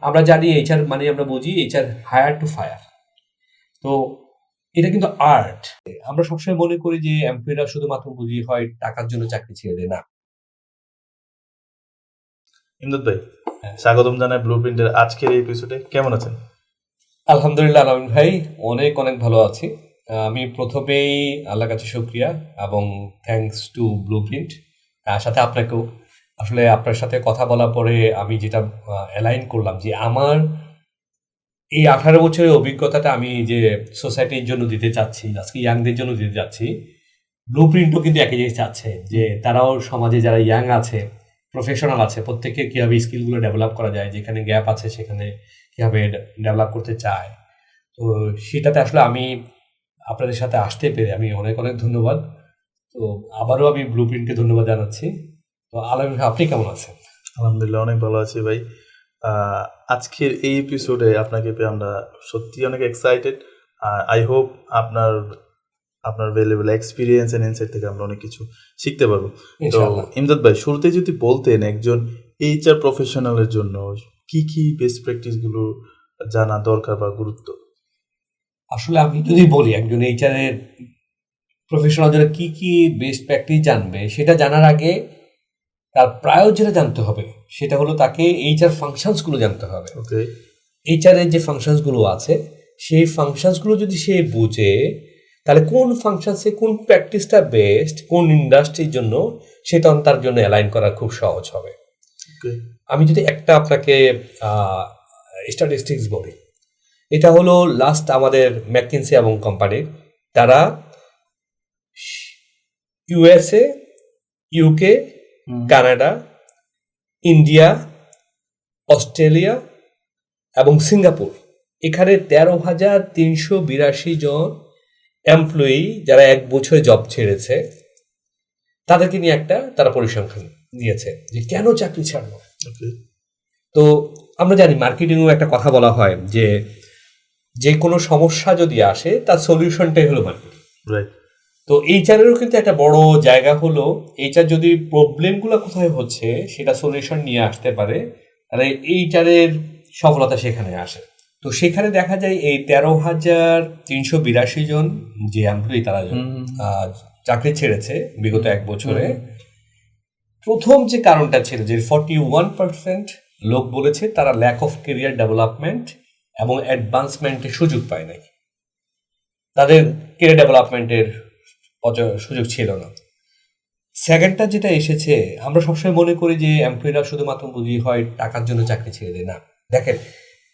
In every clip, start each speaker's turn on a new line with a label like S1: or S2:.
S1: আমরা জানি এইচআর মানে আমরা বুঝি এইচআর হায়ার টু ফায়ার। তো এটা কিন্তু আর্ট। আমরা সবসময় মনে করি যে এমপ্লয়িরা শুধুমাত্র বুঝি হয় টাকার জন্য চাকরি ছেড়ে দেয়, না।
S2: ইমদাদ ভাই, স্বাগতম জানাই ব্লুপ্রিন্টের আজকের এই এপিসোডে। কেমন আছেন?
S1: আলহামদুলিল্লাহ আলামিন ভাই, অনেক অনেক ভালো আছি। আমি প্রথমেই আল্লাহর কাছে শুকরিয়া এবং থ্যাঙ্কস টু ব্লুপ্রিন্ট, সাথে আপনাকেও। আসলে আপনার সাথে কথা বলার পরে আমি যেটা অ্যালাইন করলাম যে আমার এই 18 বছরের অভিজ্ঞতাটা আমি যে সোসাইটির জন্য দিতে চাচ্ছি, আজকে ইয়াংদের জন্য দিতে চাচ্ছি, ব্লুপ্রিন্টও কিন্তু একই জিনিস চাচ্ছে যে তারাও সমাজে যারা ইয়াং আছে, প্রফেশনাল আছে, প্রত্যেকে কীভাবে স্কিলগুলো ডেভেলপ করা যায়, যেখানে গ্যাপ আছে সেখানে কীভাবে ডেভেলপ করতে চায়। তো সেটাতে আসলে আমি আপনাদের সাথে আসতে পেরে আমি অনেক অনেক ধন্যবাদ। তো আবারও আমি ব্লুপ্রিন্টকে ধন্যবাদ জানাচ্ছি। তো আলামিন ভাই, আপনি কেমন আছেন?
S2: আলহামদুলিল্লাহ, অনেক ভালো আছি ভাই। আজকের এই এপিসোডে আপনাকে পেয়ে আমরা সত্যি অনেক এক্সাইটেড। আই হোপ আপনার ভ্যালুয়েবল এক্সপিরিয়েন্স এন্ড ইনসাইট থেকে আমরা অনেক কিছু শিখতে পারবো। তো ইমদাদ ভাই, শুরুতে যদি বলতেন একজন এইচআর প্রফেশনালের জন্য কি কি বেস্ট প্র্যাকটিসগুলো জানা দরকার বা গুরুত্ব?
S1: আসলে আমি যদি বলি একজন এইচআর এর প্রফেশনাল যারা কি কি বেস্ট প্র্যাকটিস জানবে, সেটা জানার আগে তার প্রায় যেটা জানতে হবে সেটা হলো তাকে এইচআর ফাংশনসগুলো জানতে হবে।
S2: ওকে,
S1: এইচআর এর যে ফাংশনসগুলো আছে সেই ফাংশনসগুলো যদি সে বুঝে, তাহলে কোন ফাংশনসে কোন প্র্যাকটিসটা বেস্ট কোন ইন্ডাস্ট্রির জন্য, সেটা তার জন্য অ্যালাইন করা খুব সহজ হবে। আমি যদি একটা আপনাকে স্ট্যাটিস্টিক্স বলি, এটা হলো লাস্ট আমাদের ম্যাককিনসি এবং কোম্পানির, তারা USA, UK, Canada, India, Australia এবং সিঙ্গাপুর, এখানে 13,382 জন এমপ্লয়ি যারা 1 বছরে জব ছেড়েছে, তাদেরকে নিয়ে একটা তারা পরিসংখ্যান দিয়েছে যে কেন চাকরি ছাড়লো। তো আমরা জানি মার্কেটিংয়েও একটা কথা বলা হয় যে যে কোনো সমস্যা যদি আসে তার সলিউশনটাই হলো মার্কেটিং। তো এইচআরেরও কিন্তু একটা বড় জায়গা হলো, এইচআর যদি প্রবলেমগুলো কোথায় হচ্ছে সেটা সলিউশন নিয়ে আসতে পারে, তাহলে এইচআরের সফলতা সেখানে আসে। তো সেখানে দেখা যায় এই 13,382 জন যে এমপ্লয়ি তারা চাকরি ছেড়েছে বিগত 1 বছরে, প্রথম যে কারণটা ছিল যে 41% লোক বলেছে তারা ল্যাক অফ ক্যারিয়ার ডেভেলপমেন্ট এবং অ্যাডভান্সমেন্টের সুযোগ পায় নাই, তাদের ক্যারিয়ার ডেভেলপমেন্টের সুযোগ ছিল না। সেকেন্ডটা যেটা এসেছে, আমরা সবসময় মনে করি যে এমপ্লয়িরা শুধুমাত্র বুঝি হয় টাকার জন্য চাকরি ছেড়ে দেয়, না। দেখেন,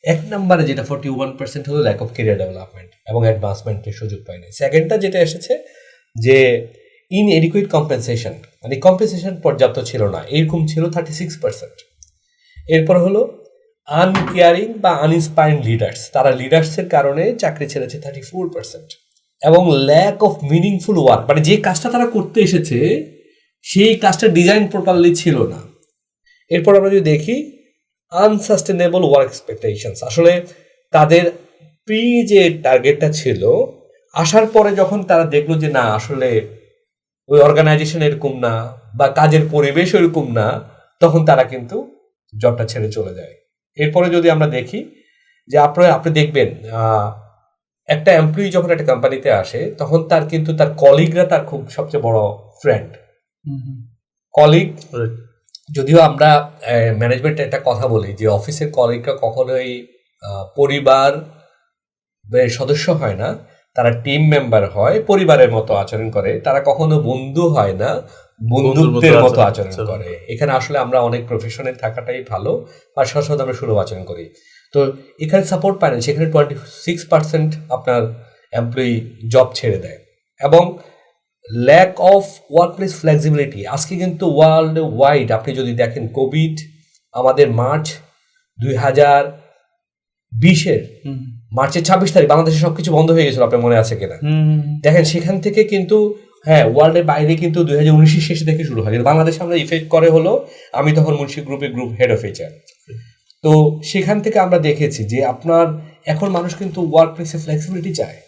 S1: 1 নম্বরে যেটা 41% হলো ল্যাক অফ ক্যারিয়ার ডেভেলপমেন্ট এবং অ্যাডভান্সমেন্টের সুযোগ পায় নাই। সেকেন্ডটা যেটা এসেছে যে ইনএডিকুয়েট কম্পেনসেশন, মানে কম্পেনসেশন পর্যাপ্ত ছিল না, এরকম ছিল 36%। এরপর হলো আনকেয়ারিং বা আনইন্সপায়ারিং লিডার্স, তারা লিডার্সের কারণে চাকরি ছেড়েছে 34%। এবং ল্যাক অফ মিনিংফুল ওয়ার্ক, মানে যে কাজটা তারা করতে এসেছে সেই কাজটা ডিজাইন প্রপারলি ছিল না। এরপর আমরা যদি দেখি আনসাস্টেনেবল ওয়ার্ক এক্সপেকটেশনস, আসলে তাদের প্রি যে টার্গেটটা ছিল, আসার পরে যখন তারা দেখলো যে না, আসলে ওই অর্গানাইজেশন এরকম না বা কাজের পরিবেশ এরকম না, তখন তারা কিন্তু জবটা ছেড়ে চলে যায়। এরপরে যদি আমরা দেখি যে আপনি দেখবেন একটা এমপ্লয়ি যখন একটা কোম্পানিতে আসে তখন তার কিন্তু তার কলিগরা তার খুব সবচেয়ে বড় ফ্রেন্ড। কলিগ, যদিও আমরা ম্যানেজমেন্টে একটা কথা বলি যে অফিসের কলিগরা কখনোই পরিবার সদস্য হয় না, তারা টিম মেম্বার হয়, পরিবারের মতো আচরণ করে, তারা কখনো বন্ধু হয় না, বন্ধুত্বের মতো আচরণ করে। এখানে আসলে আমরা অনেক প্রফেশনে থাকাটাই ভালো, আর সবসময় আমরা সুলভ আচরণ করি। তো এখানে সাপোর্ট পায় না, সেখানে 26% আপনার এমপ্লয়ি জব ছেড়ে দেয়। এবং ল্যাক অফ ওয়ার্কপ্লেস ফ্লেক্সিবিলিটি, আজকে কিন্তু ওয়ার্ল্ড ওয়াইড আপনি যদি দেখেন, কোভিড আমাদের মার্চ 2020-এর মার্চের 26 তারিখ বাংলাদেশে সবকিছু বন্ধ হয়ে গেছিল, আপনার মনে আছে কিনা? দেখেন, সেখান থেকে কিন্তু ওয়ার্ল্ডের বাইরে কিন্তু 2019-এর শেষে থেকে শুরু হয়, বাংলাদেশে আমরা ইফেক্ট করে হলো আমি তখন মুন্সি গ্রুপের গ্রুপ হেড অফ এইচআর। তো সেখান থেকে আমরা দেখেছি যে আপনার এখন মানুষ কিন্তু ওয়ার্ক প্লেসে ফ্লেক্সিবিলিটি চায়।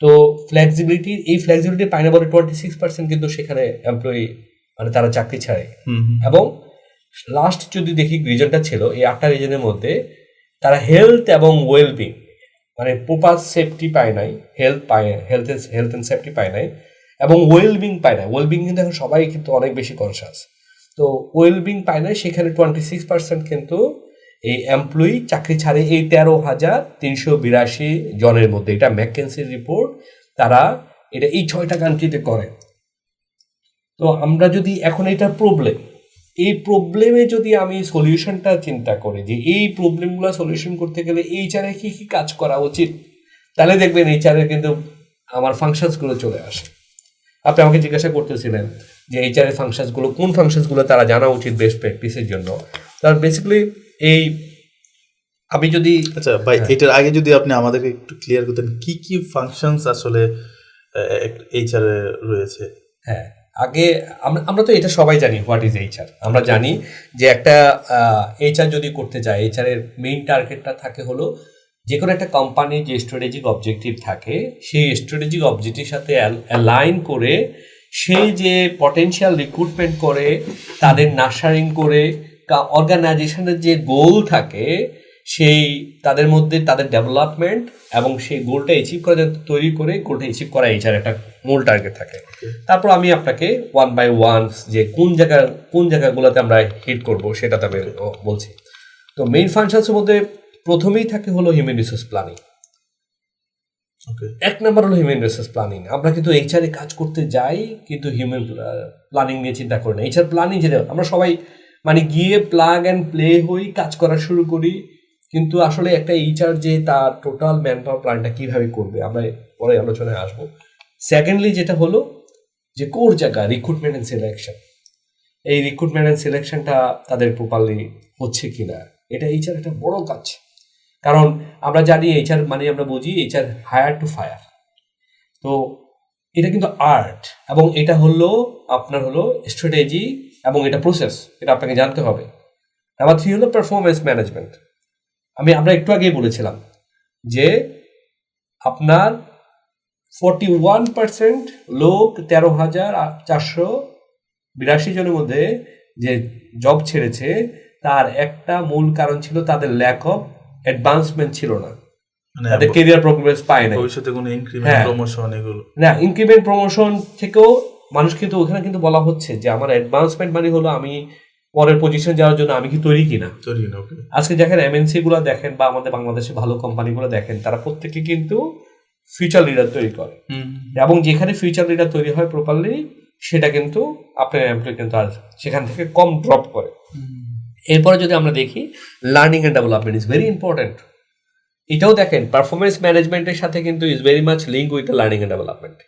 S1: তো এই ফ্লেক্সিবিলিটি পায় না বলে 26% কিন্তু সেখানে এমপ্লয়ি মানে তারা চাকরি ছাড়ে। এবং লাস্ট যদি দেখি রিজনটা ছিল এই 8টা রিজনের মধ্যে তারা হেলথ এবং ওয়েলবিং মানে প্রপার সেফটি পায় নাই, হেলথ অ্যান্ড সেফটি পায় নাই, এবং ওয়েলবিং পায় না। ওয়েলবিং কিন্তু এখন সবাই কিন্তু অনেক বেশি কনসাস। তো ওয়েলবিং পায় না, সেখানে 26% কিন্তু এই এমপ্লয়ি চাকরি ছাড়ে এই 13,382 জনের মধ্যে। এটা ম্যাককেনসির রিপোর্ট, তারা এটা এই 6টা কান্ট্রিতে করে। তো আমরা যদি এখন এটা প্রবলেম, এই প্রবলেমে যদি আমি সলিউশনটা চিন্তা করি যে এই প্রবলেমগুলো সলিউশন করতে গেলে এইচআরে কি কি কাজ করা উচিত, তাহলে দেখবেন এইচআরে কিন্তু আমার ফাংশনসগুলো চলে আসে। আপনি আমাকে জিজ্ঞাসা করতেছিলেন যে এইচআরের ফাংশনসগুলো কোন ফাংশনসগুলো তারা জানা উচিত বেস্ট প্র্যাকটিসের জন্য। তার বেসিক্যালি এই আমি যদি
S2: আচ্ছা ভাই, এটার আগে যদি আপনি আমাদেরকে একটু ক্লিয়ার করতেন কি কি ফাংশনস আসলে এইচআর এ রয়েছে।
S1: হ্যাঁ, আগে আমরা তো এটা সবাই জানি হোয়াট ইজ এইচআর। আমরা জানি যে একটা এইচআর যদি করতে যায়, এইচআর এর মেইন টার্গেটটা থাকে হলো যে কোনো একটা কোম্পানির যে স্ট্র্যাটেজিক অবজেক্টিভ থাকে সেই স্ট্র্যাটেজিক অবজেক্টিভের সাথে অ্যালাইন করে সে যে পটেনশিয়াল রিক্রুটমেন্ট করে, তাদের নার্সারিং করে, অর্গানাইজেশনের যে গোল থাকে সেই তাদের মধ্যে তাদের ডেভেলপমেন্ট এবং সেই গোলটা অ্যাচিভ করা তৈরি করে গোলটা অ্যাচিভ করা এইচআর একটা মূল টার্গেট থাকে। তারপর আমি আপনাকে ওয়ান বাই ওয়ান যে কোন জায়গাগুলোতে আমরা হিট করব সেটাতে আমি বলছি। তো মেইন ফাংশনসের মধ্যে প্রথমেই থাকে হলো হিউম্যান রিসোর্স প্ল্যানিং। এক নম্বর হলো হিউম্যান রিসোর্স প্ল্যানিং। আমরা কিন্তু এইচআর এ কাজ করতে যাই কিন্তু হিউম্যান প্ল্যানিং নিয়ে চিন্তা করি না। এইচআর প্ল্যানিং যেটা আমরা সবাই মানে গিয়ে প্লাগ অ্যান্ড প্লে হই, কাজ করা শুরু করি, কিন্তু আসলে একটা এইচআর যে তার টোটাল ম্যান পাওয়ার প্ল্যানটা কীভাবে করবে আমরা পরে আলোচনায় আসবো। সেকেন্ডলি যেটা হলো যে কোর জায়গা রিক্রুটমেন্ট অ্যান্ড সিলেকশন, এই রিক্রুটমেন্ট অ্যান্ড সিলেকশনটা তাদের প্রপারলি হচ্ছে কিনা, এটা এইচআর একটা বড় কাজ। কারণ আমরা জানি এইচআর মানে আমরা বুঝি এইচআর হায়ার টু ফায়ার। তো এটা কিন্তু আর্ট এবং এটা হলো আপনার হলো স্ট্র্যাটেজি এবং এটা প্রসেস, এটা আপনাকে জানতে হবে। নাম্বার 3 হলো পারফরমেন্স ম্যানেজমেন্ট। আমরা একটু আগেই বলেছিলাম যে আপনার 41% লোক 13,482 জনের মধ্যে যে জব ছেড়েছে তার একটা মূল কারণ ছিল তাদের ল্যাক অফ অ্যাডভান্সমেন্ট ছিল না, তাদের ক্যারিয়ার প্রোগ্রেস পায় না,
S2: ভবিষ্যতে কোনো ইনক্রিমেন্ট প্রমোশন এগুলো
S1: না। ইনক্রিমেন্ট প্রমোশন থেকেও মানুষ কিন্তু ওখানে কিন্তু বলা হচ্ছে যে আমার অ্যাডভান্সমেন্ট মানে হলো আমি পরের পজিশন যাওয়ার জন্য আমি কি তৈরি কিনা। আজকে দেখেন এমএনসি গুলো দেখেন বা আমাদের বাংলাদেশে ভালো কোম্পানিগুলো দেখেন, তারা প্রত্যেকে কিন্তু ফিউচার লিডার তৈরি করে এবং যেখানে ফিউচার লিডার তৈরি হয় প্রপারলি সেটা কিন্তু আপনার এমপ্লয়ি কিন্তু আর সেখান থেকে কম ড্রপ করে। এরপরে যদি আমরা দেখি learning and development is very important. এটাও দেখেন পারফরমেন্স ম্যানেজমেন্টের সাথে কিন্তু is very much link with the learning and development.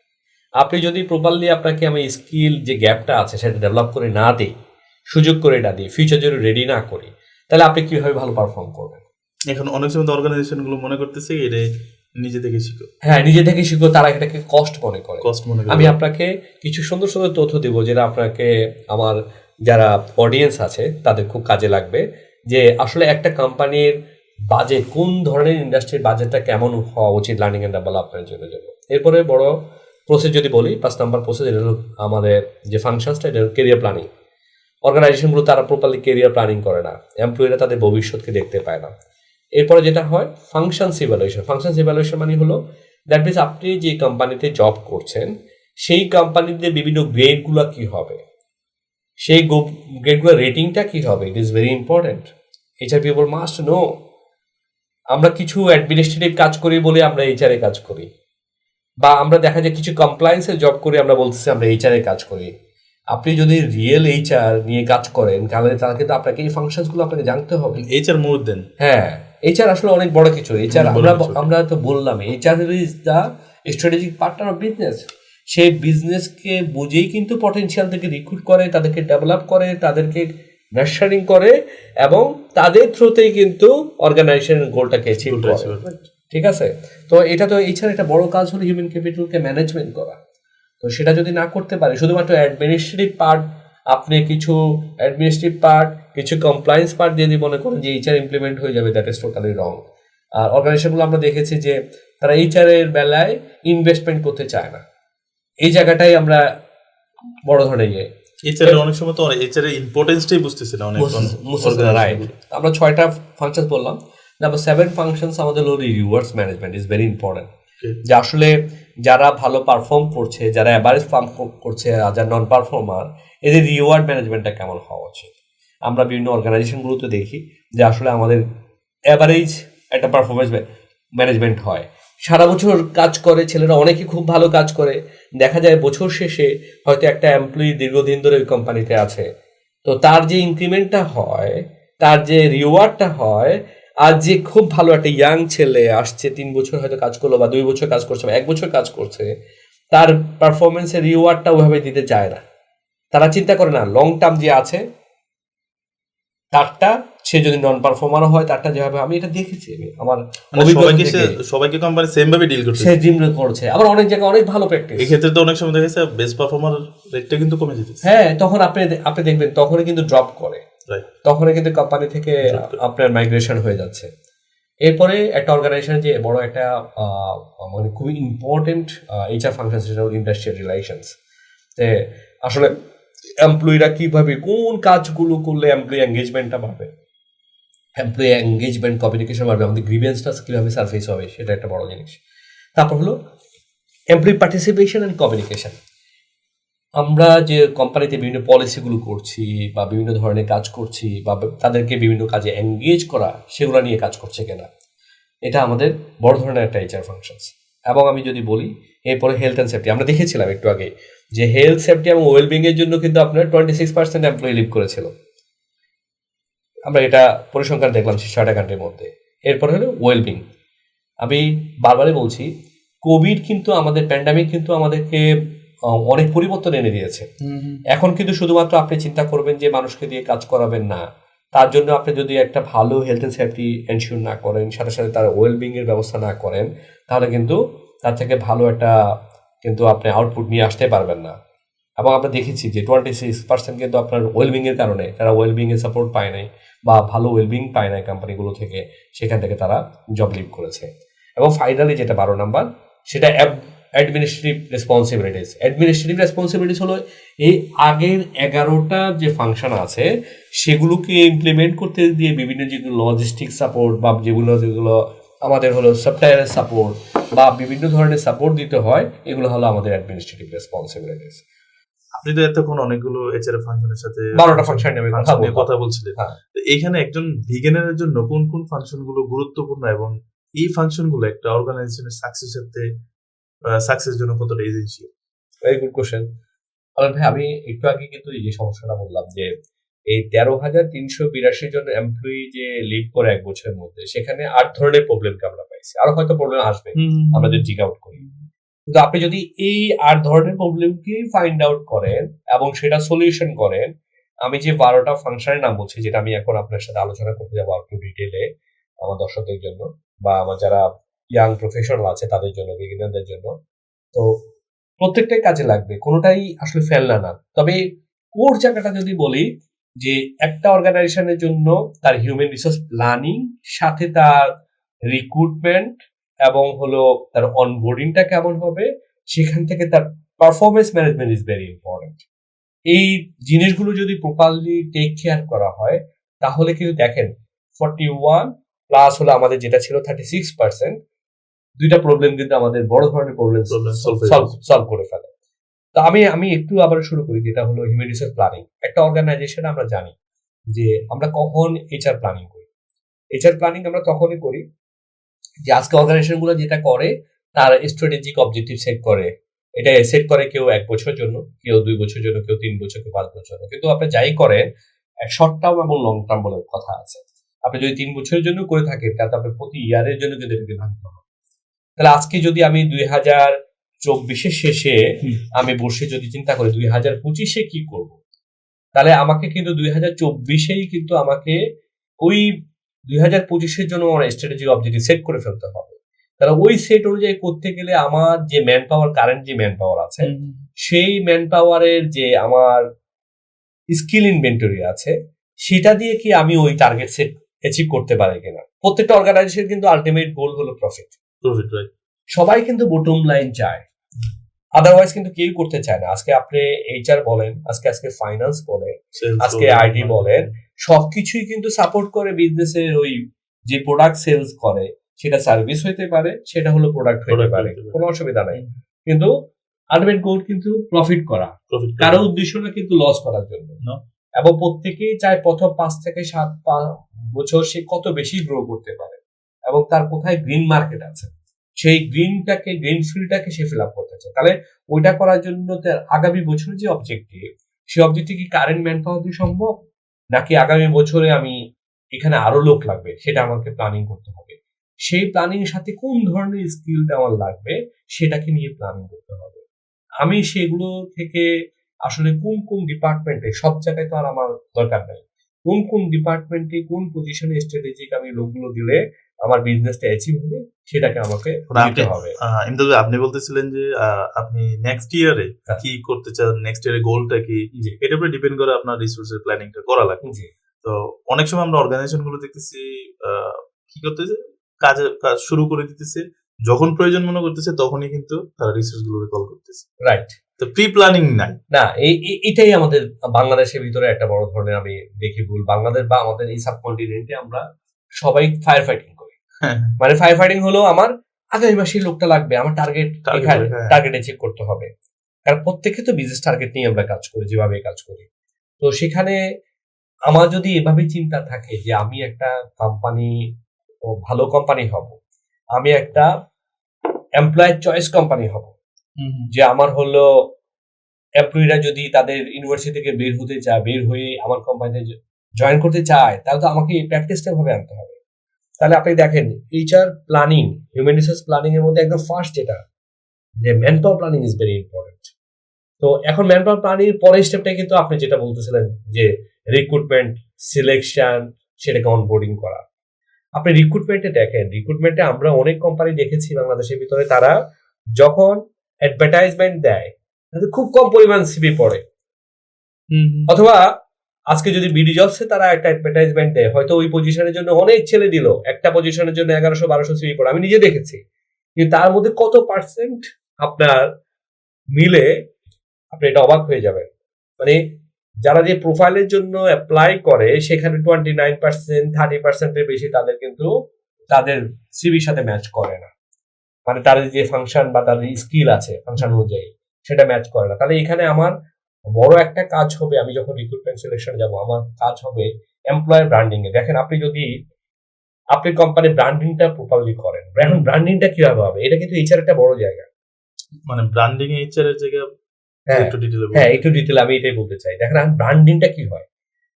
S1: আপনি যদি প্রপারলি আপনাকে আমি স্কিল যে গ্যাপটা আছে সেটা ডেভেলপ করে না দিই, সুযোগ করে না দিই, ফিউচার জন্য রেডি না করি, তাহলে আপনি কিভাবে ভালো পারফর্ম করবেন।
S2: এখন অনেক সময় অর্গানাইজেশনগুলো মনে করতেছে এটা নিজে থেকে শিখো।
S1: হ্যাঁ, নিজে থেকে শিখো, তারা এটাকে কষ্ট মনে করে। আমি আপনাকে কিছু সুন্দর সুন্দর তথ্য দেবো যেটা আপনাকে আমার যারা অডিয়েন্স আছে তাদের খুব কাজে লাগবে, যে আসলে একটা কোম্পানির বাজেট কোন ধরনের ইন্ডাস্ট্রির বাজেটটা কেমন হওয়া উচিত লার্নিং অ্যান্ড ডেভেলপমেন্টের জন্য। এরপরে বড় প্রসেস যদি বলি 5 নম্বর প্রসেস, এটা হলো আমাদের যে ফাংশনসটা, এটা হলো ক্যারিয়ার প্ল্যানিং। অর্গানাইজেশনগুলো তারা প্রপারলি ক্যারিয়ার প্ল্যানিং করে না, এমপ্লয়িরা তাদের ভবিষ্যৎকে দেখতে পায় না। এরপরে যেটা হয় ফাংশনস ইভ্যালুয়েশন। ফাংশনস ইভ্যালুয়েশন মানে হলো দ্যাট মিনস আপনি যে কোম্পানিতে জব করছেন সেই কোম্পানিতে বিভিন্ন গ্রেডগুলো কি হবে, সেই গ্রেডগুলোর রেটিংটা কি হবে, it is very important. HR people must know. আমরা কিছু অ্যাডমিনিস্ট্রেটিভ কাজ করি বলে আমরা এইচআর এ কাজ করি, বা আমরা দেখা যায় কিছু কমপ্লায়েন্সের জব করি আমরা বলতেছি আমরা এইচআর এ কাজ করি। আপনি যদি রিয়েল এইচআর নিয়ে কাজ করেন তাহলে কিন্তু আপনাকে এই ফাংশনসগুলো আপনাকে জানতে হবে।
S2: এইচআর মোর দেন,
S1: হ্যাঁ, এইচআর আসলে অনেক বড় কিছু। এইচআর আমরা তো বললাম HR is the strategic partner of business. সেই বিজনেসকে বুঝেই কিন্তু পটেনশিয়াল থেকে রিক্রুট করে, তাদেরকে ডেভেলপ করে, তাদেরকে নার্সারিং করে এবং তাদের থ্রুতেই কিন্তু অর্গানাইজেশনের গোলটাকে অ্যাচিভ করে। ঠিক আছে, তো এটা তো এইচআর একটা বড় কাজ হলো হিউম্যান ক্যাপিটালকে ম্যানেজমেন্ট করা। তো সেটা যদি না করতে পারে, শুধুমাত্র অ্যাডমিনিস্ট্রেটিভ পার্ট, আপনি কিছু অ্যাডমিনিস্ট্রেটিভ পার্ট কিছু কমপ্লায়েন্স পার্ট দিয়ে মনে করেন যে এইচআর ইমপ্লিমেন্ট হয়ে যাবে, দ্যাট ইজ টোটালি রং। আর অর্গানাইজেশনগুলো আমরা দেখেছি যে তারা এইচআর এর বেলায় ইনভেস্টমেন্ট করতে চায় না। এই জায়গাটাই আমরা বড় ধরনের
S2: এইচআর অনেক সময় তো এইচআর এর ইম্পর্টেন্সটাই বুঝতেছে না অনেক।
S1: আমরা 6টা ফাংশন বললাম। নাম্বার 7 ফাংশনস আমাদের হলো rewards management is very important.
S2: Okay.
S1: যে আসলে যারা ভালো পারফর্ম করছে, যারা অ্যাভারেজ পারফর্ম করছে আর যারা নন পারফর্মার, এদের রিওয়ার্ড ম্যানেজমেন্টটা কেমন হওয়া উচিত। আমরা বিভিন্ন অর্গানাইজেশনগুলোতে দেখি যে আসলে আমাদের অ্যাভারেজ একটা পারফরমেন্স ম্যানেজমেন্ট হয়, সারা বছর কাজ করে ছেলেরা, অনেকে খুব ভালো কাজ করে, দেখা যায় বছর শেষে হয়তো একটা এমপ্লয়ি দীর্ঘদিন ধরে ওই কোম্পানিতে আছে, তো তার যে ইনক্রিমেন্টটা হয়, তার যে রিওয়ার্ডটা হয়, আর যে খুব ভালো একটা ইয়াং ছেলে আসছে 3 বছর হয়তো কাজ করলো বা 2 বছর কাজ করছে বা 1 বছর কাজ করছে, তার পারফরমেন্সের রিওয়ার্ডটা ওইভাবে দিতে চায় না। তারা চিন্তা করে না লং টার্ম যে আছে তারটা, সে যদি নন পারফর্মারও হয় তারটা যেভাবে, আমি এটা দেখেছি, আমি আমার
S2: সবাইকে কোম্পানি সেম ভাবে ডিল করছে,
S1: সে জিম করছে, আবার অনেক জায়গায় অনেক ভালো প্র্যাকটিস।
S2: এই ক্ষেত্রে তো অনেক সময় দেখা যাচ্ছে বেস্ট পারফর্মার রেটটা কিন্তু কমে যেতেছে।
S1: হ্যাঁ, তখন আপনি দেখবেন তখনই কিন্তু ড্রপ করে, তখনই কিন্তু কোম্পানি থেকে আপনার মাইগ্রেশন হয়ে যাচ্ছে। এরপরে একটা অর্গানাইজেশন যে বড় একটা মানে খুবই ইম্পর্টেন্ট এইচআর ফাংশন, সেটা হল ইন্ডাস্ট্রিয়াল রিলেশনস। আসলে এমপ্লয়িরা কিভাবে কোন কাজগুলো করলে এমপ্লয়ি এঙ্গেজমেন্টটা বাড়বে, এমপ্লয়ি এঙ্গেজমেন্ট কমিউনিকেশন বাড়বে, আমাদের গ্রিভেন্সটা কীভাবে সার্ফেস হবে, সেটা একটা বড় জিনিস। তারপর হলো এমপ্লয়ি পার্টিসিপেশন অ্যান্ড কমিউনিকেশন। আমরা যে কোম্পানিতে বিভিন্ন পলিসিগুলো করছি বা বিভিন্ন ধরনের কাজ করছি বা তাদেরকে বিভিন্ন কাজে এঙ্গেজ করা, সেগুলো নিয়ে কাজ করছে কিনা, এটা আমাদের বড় ধরনের একটা এইচআর ফাংশনস। এবং আমি যদি বলি এরপরে হেলথ অ্যান্ড সেফটি, আমরা দেখেছিলাম একটু আগে যে হেলথ সেফটি এবং ওয়েলবিং এর জন্য কিন্তু আপনার 26% এমপ্লয়ি লিভ করেছিল, আমরা এটা পরিসংখ্যান দেখলাম 6টা কান্ট্রির মধ্যে। এরপরে হলো ওয়েলবিং। আমি বারবারই বলছি, কোভিড কিন্তু আমাদের প্যান্ডামিক কিন্তু আমাদেরকে অনেক পরিবর্তন এনে দিয়েছে। এখন কিন্তু শুধুমাত্র আপনি চিন্তা করবেন যে মানুষকে দিয়ে কাজ করাবেন না, তার জন্য আপনি যদি একটা ভালো হেলথ অ্যান্ড সেফটি এনশিওর না করেন, সাথে সাথে তার ওয়েলবিং এর ব্যবস্থা না করেন, তাহলে কিন্তু তার থেকে ভালো একটা কিন্তু আপনি আউটপুট নিয়ে আসতে পারবেন না। এবং আমরা দেখেছি যে 26% কিন্তু আপনার ওয়েলবিং এর কারণে, তারা ওয়েলবিং এর সাপোর্ট পায় নাই বা ভালো ওয়েলবিং পায় নাই কোম্পানিগুলো থেকে, সেখান থেকে তারা জব লিভ করেছে। এবং ফাইনালি যেটা 12 নাম্বার, সেটা অ্যাডমিনিস্ট্রেটিভ রেসপন্সিবিলিটিস। অ্যাডমিনিস্ট্রেটিভ রেসপন্সিবিলিটিস হলো এই আগের 11টা যে ফাংশন আছে সেগুলোকে ইমপ্লিমেন্ট করতে দিয়ে বিভিন্ন যেগুলো লজিস্টিক সাপোর্ট বা যেগুলো আমাদের হলো সফটওয়্যারের সাপোর্ট বা বিভিন্ন ধরনের সাপোর্ট দিতে হয়, এগুলো হলো আমাদের অ্যাডমিনিস্ট্রেটিভ রেসপন্সিবিলিটিস।
S2: আপনি তো এতক্ষণ অনেকগুলো এইচআর ফাংশনের সাথে
S1: 12টা ফাংশন নিয়ে
S2: কথা বলছিলেন। এইখানে একজন বিগিনারের জন্য কোন কোন ফাংশনগুলো গুরুত্বপূর্ণ এবং এই ফাংশনগুলো একটা অর্গানাইজেশনের সাকসেসের জন্য কতটা এজেন্সিয়াল?
S1: Very good question. ভাই, আমি একটু আগে কিন্তু এই যে সমস্যাটা বললাম যে এই 13,382 জন এমপ্লয়ি যে লিভ করে 1 বছরের মধ্যে, সেখানে 8 ধরনের প্রবলেমকে আমরা পাইছি, আরো হয়তো প্রবলেম আসবে, আমরা যদি জিগ আউট করি। কিন্তু আপনি যদি এই 8 ধরনের প্রবলেমকে ফাইন্ড আউট করেন এবং সেটা সলিউশন করেন, আমি যে 12টা ফাংশনের নাম বলছি, যেটা আমি এখন আপনার সাথে আলোচনা করতে যাবো একটু ডিটেলে আমার দর্শকদের জন্য বা আমার যারা ইয়াং প্রফেশনাল আছে তাদের জন্য, বিগিনারদের জন্য, তো প্রত্যেকটাই কাজে লাগবে, কোনোটাই আসলে ফেলনা না। তবে কোর জায়গাটা যদি বলি যে একটা অর্গানাইজেশনের জন্য তার হিউম্যান রিসোর্স প্ল্যানিং, সাথে তার রিক্রুটমেন্ট এবং হলো তার অনবোর্ডিংটা কেমন হবে, সেখান থেকে তার performance management is very important. এই জিনিসগুলো যদি প্রপারলি টেক কেয়ার করা হয়, তাহলে কিন্তু দেখেন 41 প্লাস হলো আমাদের যেটা ছিল 36%, দুইটা প্রবলেম কিন্তু আমাদের বড় ধরনের প্রবলেম সলভ করে ফেলে। তো আমি একটু আবার শুরু করি, যেটা হলো হিউম্যান রিসোর্স প্ল্যানিং। একটা অর্গানাইজেশনে আমরা জানি যে আমরা কখন এইচআর প্ল্যানিং করি। এইচআর প্ল্যানিং আমরা তখনই করি যে আজকে অর্গানাইজেশন গুলো যেটা করে, তার স্ট্র্যাটেজিক অবজেক্টিভ সেট করে। এটা সেট করে কেউ 1 বছরের জন্য, কেউ 2 বছরের জন্য, কেউ 3 বছর, কেউ 5 বছরের জন্য। কিন্তু আপনি যাই করেন, শর্ট টার্ম এবং লং টার্ম বলে কথা আছে। আপনি যদি 3 বছরের জন্য করে থাকেন, তাহলে আপনি প্রতি ইয়ারের জন্য কিন্তু এটাকে ভাঙতে হবে। তাহলে আজকে যদি আমি 2024-এর শেষে আমি বসে যদি চিন্তা করি 2025-এ কি করব, তাহলে আমাকে কিন্তু 2024-এই কিন্তু আমাকে ওই 2025-এর জন্য আমার স্ট্র্যাটেজিক অবজেক্টিভ সেট করে ফেলতে হবে। তাহলে ওই সেট অনুযায়ী করতে গেলে আমার যে ম্যান পাওয়ার, কারেন্ট যে ম্যান পাওয়ার আছে, সেই ম্যান পাওয়ারের যে আমার স্কিল ইনভেন্টরি আছে, সেটা দিয়ে কি আমি ওই টার্গেট সেট অ্যাচিভ করতে পারি কিনা। প্রত্যেকটা অর্গানাইজেশন কিন্তু আলটিমেট গোল হলো প্রফিট,
S2: রাইট?
S1: সবাই কিন্তু বটম লাইন চায়, আদারওয়াইজ কিন্তু কেউ করতে চায় না। আজকে আপনি এইচআর বলেন, আজকে ফাইন্যান্স বলেন, আজকে আইটি বলেন, সবকিছুই কিন্তু সাপোর্ট করে বিজনেসের ওই যে প্রোডাক্ট সেলস করে সেটা সার্ভিস হইতে পারে, সেটা হলো প্রোডাক্ট হইতে
S2: Product
S1: পারে,
S2: হইতে পারে।
S1: কোনো অসুবিধা নাই। কিন্তু আলটিমেট গোল কিন্তু প্রফিট করা, কারো উদ্দেশ্য না কিন্তু লস করার জন্য।
S2: No.
S1: এবং প্রত্যেকেই চায় প্রথম 5 থেকে 7 বছর সে কত বেশি গ্রো করতে পারে এবং তার কোথায় গ্রিন মার্কেট আছে, সেই গ্রিন ফিল্ডটাকে সে ফিল আপ করতে চায়। তাহলে ওইটা করার জন্য তার আগামী বছরের যে অবজেক্টিভ, সেই অবজেক্টিভ কি কারেন্ট ম্যান পাওয়ার দিয়ে সম্ভব, নাকি আগামী বছরে আমি এখানে আরো লোক লাগবে, সেটা আমাকে প্ল্যানিং করতে হবে। সেই প্ল্যানিং এর সাথে কোন ধরনের স্কিলটা আমার লাগবে সেটাকে নিয়ে প্ল্যানিং করতে হবে। আমি সেগুলো থেকে আসলে কোন কোন ডিপার্টমেন্টে, সব জায়গায় তো আর আমার দরকার নাই, কোন কোন ডিপার্টমেন্টে কোন পজিশনে স্ট্র্যাটেজিক আমি লোকগুলো দিলে আমার বিজনেসটা অ্যাচিভ হবে সেটাকে আমাকে দিতে হবে।
S2: ইমদাদ ভাই, আপনি বলতেছিলেন যে আপনি নেক্সট ইয়ারে
S1: হ্যাঁ।
S2: কি করতে চান, নেক্সট ইয়ারে গোলটা কি,
S1: জি
S2: এটার উপরে ডিপেন্ড করে আপনার রিসোর্সের প্ল্যানিংটা করা লাগবে।
S1: জি
S2: তো অনেক সময় আমরা অর্গানাইজেশন গুলো দেখতেছি কি করতেছে, কাজ শুরু করে দিতেছে, যখন প্রয়োজন মনে করতেছে তখনই কিন্তু তারা রিসোর্স গুলোকে কল করতেছে,
S1: রাইট।
S2: তো প্রি প্ল্যানিং নাই।
S1: না, এটাই আমাদের বাংলাদেশের ভিতরে একটা বড় ধরনের আমি দেখি ভুল। বাংলাদেশ বা আমাদের এই সাবকন্টিনেন্টে আমরা সবাই ফায়ার ফাইটিং করি। মানে ফায়ার ফাইটিং হলো আমার আগামী মাসে এই লোকটা লাগবে, আমার টার্গেট
S2: হ্যাঁ।
S1: টার্গেট অ্যাচিভ করতে হবে। কারণ প্রত্যেকে তো বিজনেস টার্গেট নিয়ে আমরা কাজ করি, যেভাবে কাজ করি। তো সেখানে আমার যদি এভাবে চিন্তা থাকে যে আমি একটা কোম্পানি, ভালো কোম্পানি হব, আমি একটা এমপ্লয়ের চয়েস কোম্পানি হব, যে আমার হলো এমপ্লয়িরা যদি তাদের ইউনিভার্সিটি থেকে বের হতে চায়, বের হয়ে আমার কোম্পানিতে জয়েন করতে চায়, তাহলে তো আমাকে এই প্র্যাকটিসটা ভাবে আনতে হবে। তাহলে আপনি দেখেন HR planning, human resource planning এর মধ্যে একদম ফার্স্ট যেটা, যে man power planning is very important. তো এখন ম্যান পাওয়ার প্ল্যানিং এর পরের স্টেপটা কিন্তু আপনি যেটা বলতেছিলেন যে রিক্রুটমেন্ট, সিলেকশন, সেটাকে অনবোর্ডিং করা। আপনি রিক্রুটমেন্টে দেখেন, রিক্রুটমেন্টে আমরা অনেক কোম্পানি দেখেছি বাংলাদেশের ভিতরে, তারা যখন অ্যাডভার্টাইজমেন্ট দেয় তাতে খুব কম পরিমাণ সিভি পড়ে, অথবা আজকে যদি বিডি জবসে তারা একটা অ্যাডভার্টাইজমেন্ট দেয়, হয়তো ওই পজিশনের জন্য অনেক ছেলে দিল, একটা পজিশনের জন্য 1100-1200 সিভি পড়ে, আমি নিজে দেখেছি। কিন্তু তার মধ্যে কত পার্সেন্ট আপনার মিলে, আপনি এটা অবাক হয়ে যাবেন। মানে যারা যে প্রোফাইলের জন্য অ্যাপ্লাই করে সেখানে 29%, 30%-এর বেশি তাদের কিন্তু তাদের সিভির সাথে ম্যাচ করে না। মানে তাদের যে ফাংশন বা তাদের স্কিল আছে ফাংশন অনুযায়ী সেটা ম্যাচ করে না। তাহলে এখানে আমার বড় একটা কাজ হবে, আমি যখন রিক্রুটমেন্ট সিলেকশন যাব, আমার কাজ হবে এমপ্লয়ার ব্র্যান্ডিং এ। দেখেন, আপনি যদি আপনি কোম্পানির ব্র্যান্ডিংটা প্রপারলি করেন, এখন ব্র্যান্ডিংটা কিভাবে হবে, এটা কিন্তু এইচআর একটা বড় জায়গা।
S2: মানে ব্র্যান্ডিং এইচআর এর জায়গা
S1: হ্যাঁ
S2: একটু ডিটেইলে
S1: হ্যাঁ, একটু ডিটেল আমি এটাই বলতে চাই। দেখেন এখন ব্র্যান্ডিংটা কি হয়,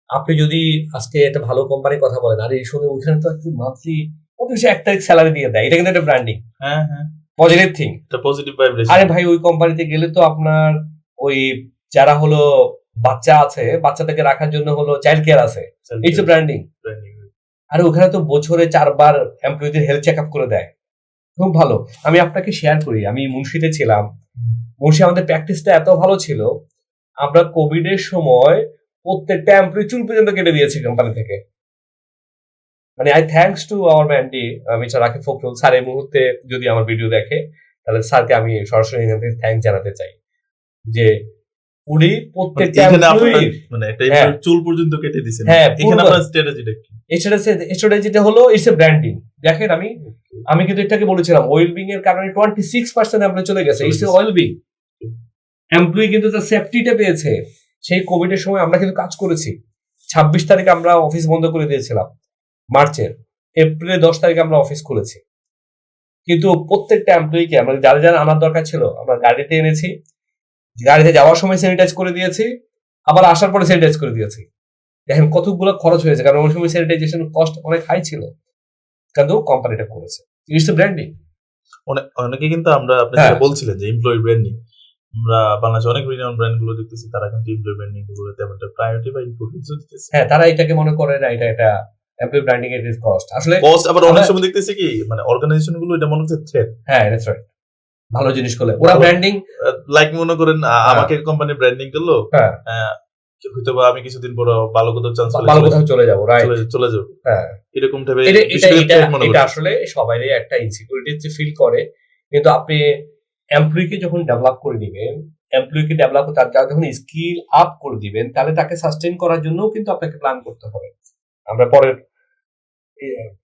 S1: আপনি যদি আজকে একটা ভালো কোম্পানির কথা বলেন, আর এই সঙ্গে ওইখানে তো মান্থলি অফিসে 1 তারিখ স্যালারি দিয়ে দেয়, এটা কিন্তু একটা ব্র্যান্ডিং,
S2: হ্যাঁ হ্যাঁ,
S1: পজিটিভ থিং।
S2: এটা পজিটিভ ভাইব্রেশন।
S1: আরে ভাই, ওই কোম্পানিতে গেলে তো আপনার ওই যারা হলো বাচ্চা আছে, বাচ্চাদেরকে রাখার জন্য হলো চাইল্ড কেয়ার আছে, এই তো ব্র্যান্ডিং। আর ওখানে তো বছরে 4 বার এমপ্লয়ীদের হেলথ চেক আপ করে দেয়, খুব ভালো। আমি আপনাকে শেয়ার করি, আমি মুন্সিতে ছিলাম, মুন্সি আমাদের প্র্যাকটিসটা এত ভালো ছিল, আমরা কোভিড এর সময় প্রত্যেকটা এমপ্লয়ি চুল পর্যন্ত কেটে দিয়েছি কোম্পানি থেকে। মানে I thanks to our Mandy mister Rakib Fakhrul sir. এই মুহূর্তে যদি আমার ভিডিও দেখে তাহলে স্যারকে আমি সরাসরি এখান থেকে থ্যাঙ্ক জানাতে চাই, যে উনি প্রত্যেকটা এমপ্লয়ির
S2: মানে একটা চুল পর্যন্ত কেটে দিয়েছেন।
S1: হ্যাঁ,
S2: এখানে আপনার স্ট্র্যাটেজিটা কি?
S1: স্ট্র্যাটেজিটা হলো ইটস এ ব্র্যান্ডিং। দেখেন, আমি কিন্তু এটাকে বলেছিলাম, ওয়েলবিং এর কারণে 26% এমপ্লয়ি চলে গেছে। ইটস এ ওয়েলবিং, এমপ্লয়ি কিন্তু তার সেফটিটা পেয়েছে। সেই কোভিড এর সময় আমরা কিন্তু কাজ করেছি। 26 তারিখ আমরা অফিস বন্ধ করে দিয়েছিলাম মার্চের, এপ্রিলের 10 তারিখে আমরা অফিস খুলেছি। কিন্তু প্রত্যেকটা এমপ্লয়িকে আমরা যারা যারা আনার দরকার ছিল আমরা গাড়িতে এনেছি, গাড়িতে যাওয়ার সময় স্যানিটাইজ করে দিয়েছি, আবার আসার পরে স্যানিটাইজ করে দিয়েছি। দেখেন কতগুলো খরচ হয়েছে, কারণ ওই সময় স্যানিটাইজেশন কস্ট অনেক হাই ছিল, কিন্তু কোম্পানিটা করেছে। It's branding.
S2: অনেকে কিন্তু আপনি যেটা বলছিলেন যে এমপ্লয়ি ব্র্যান্ডিং, আমরা বাংলাদেশে অনেক রিনাউন্ড ব্র্যান্ড গুলো দেখতেছি, তারা কিন্তু এমপ্লয়ি ব্র্যান্ডিং গুলো তেমন একটা প্রায়োরিটি বা ইম্পর্টেন্স দিতেছে।
S1: হ্যাঁ, তারা এটাকে মনে করে না এটা একটা এমপ্লয়ি ব্র্যান্ডিং এর কস্ট। আসলে
S2: কস্ট, আবার অনেক সময় দেখতেছি কি মানে অর্গানাইজেশন গুলো এটা মনে হচ্ছে থ্রেট।
S1: হ্যাঁ, দ্যাটস রাইট। ভালো জিনিস করলে ওরা ব্র্যান্ডিং,
S2: লাইক মনে করেন আমাকে কোম্পানি ব্র্যান্ডিং করলো,
S1: হ্যাঁ
S2: হয়তো বা আমি কিছুদিন পর ভালো কোথাও চান্স
S1: ভালো কোথাও চলে যাবো, রাইট,
S2: চলে যাবো,
S1: হ্যাঁ
S2: এরকম টাইপের।
S1: এটা আসলে সবারই একটা ইনসিকিউরিটি যে ফিল করে। কিন্তু আপনি এমপ্লয়িকে যখন ডেভেলপ করে দিবেন, এমপ্লয়িকে ডেভেলপ তার যখন স্কিল আপ করে দিবেন, তাহলে তাকে সাস্টেইন করার জন্য কিন্তু আপনাকে প্ল্যান করতে হবে। আমরা পরের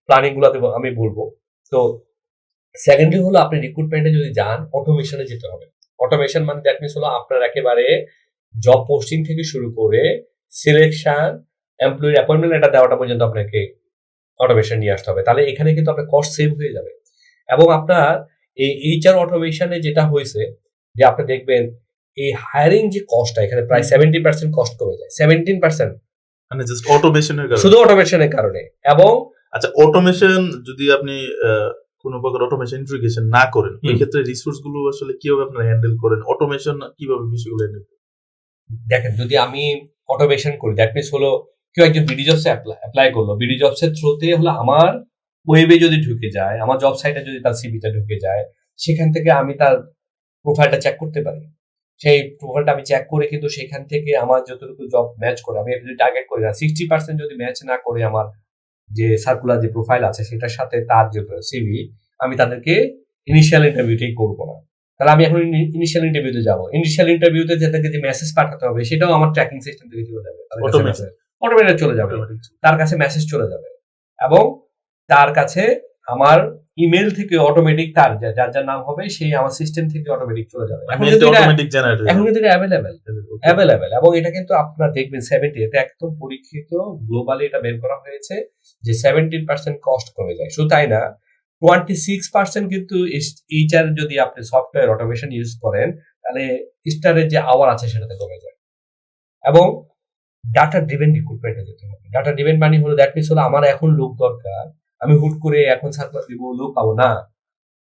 S1: প্ল্যানিং গুলোতে আমি বলবো। তো সেকেন্ডলি হলো আপনি রিক্রুটমেন্টে যদি যান অটোমেশনে যেতে হবে। অটোমেশন মানে দ্যাট মিনস হলো আপনার একেবারে জব পোস্টিং থেকে শুরু করে সিলেকশন, এমপ্লয়ির অ্যাপয়েন্টমেন্ট লেটার দেওয়াটা পর্যন্ত আপনাকে অটোমেশন নিয়ে আসতে হবে। তাহলে এখানে কিন্তু আপনার কস্ট সেভ হয়ে যাবে। এবং আপনার এই এইচআর অটোমেশনে যেটা হয়েছে যে আপনি দেখবেন এই হায়ারিং যে কস্টটা এখানে প্রায় 70% কস্ট কমে যায়। 17%
S2: মানে জাস্ট অটোমেশনের কারণে।
S1: শুধু অটোমেশনের কারণে। এবং
S2: আচ্ছা, অটোমেশন যদি আপনি কোনো প্রকার অটোমেশন ইন্টিগ্রেশন না করেন, ওই ক্ষেত্রে রিসোর্স গুলো আসলে কিভাবে আপনারা হ্যান্ডেল করেন? অটোমেশন কিভাবে বিষয়গুলো হ্যান্ডেল করেন?
S1: দেখেন, যদি আমি অটোমেশন করি দ্যাট মিনস হলো কেউ একজন বিডি জবসে অ্যাপ্লাই করলো, বিডি জবসের থ্রুতে হলো আমার ওয়েবে যদি ঢুকে যায়, আমার জব সাইটে যদি তার সিভিটা ঢুকে যায়, সেখান থেকে আমি তার প্রোফাইলটা চেক করতে পারি। সেই প্রোফাইলটা আমি চেক করে কিন্তু সেখান থেকে আমার যতটুকু জব ম্যাচ করে, আমি যদি টার্গেট করি না, 60% যদি ম্যাচ না করে আমার যে সার্কুলার যে প্রোফাইল আছে সেটার সাথে তার যে সিভি, আমি তাদেরকে ইনিশিয়াল ইন্টারভিউটাই করবো না। তাহলে আমি এখন ইনিশিয়াল ইন্টারভিউতে যাবো। ইনিশিয়াল ইন্টারভিউতে যাদেরকে যে মেসেজ পাঠাতে হবে সেটাও আমার ট্র্যাকিং সিস্টেম থেকে চলে যাবে, অটোমেটেড চলে যাবে, তার কাছে মেসেজ চলে যাবে। এবং তার কাছে আমার ইমেল থেকে অটোমেটিক তার যার যার নাম হবে সেই আমার সিস্টেম থেকে অটোমেটিক চলে যাবে। এখন কিন্তু এটা অ্যাভেলেবেল। এবং এটা কিন্তু আপনার দেখবেন 70, এটা একদম পরীক্ষিত, গ্লোবালি এটা বের করা হয়েছে যে 17% কস্ট কমে যায়। শুধু তাই না, 26% কিন্তু এইচআর যদি আপনি সফটওয়্যার অটোমেশন ইউজ করেন তাহলে স্টারের যে আওয়ার আছে সেটাতে কমে যায়। এবং ডাটা ড্রিভেন রিক্রুটমেন্টে যেতে হবে। ডাটা ড্রিভেন মানে হলো দ্যাট মিনস হলো আমার এখন লোক দরকার, আমি হুট করে এখন সার্কুলার দিব, লোক পাবো না।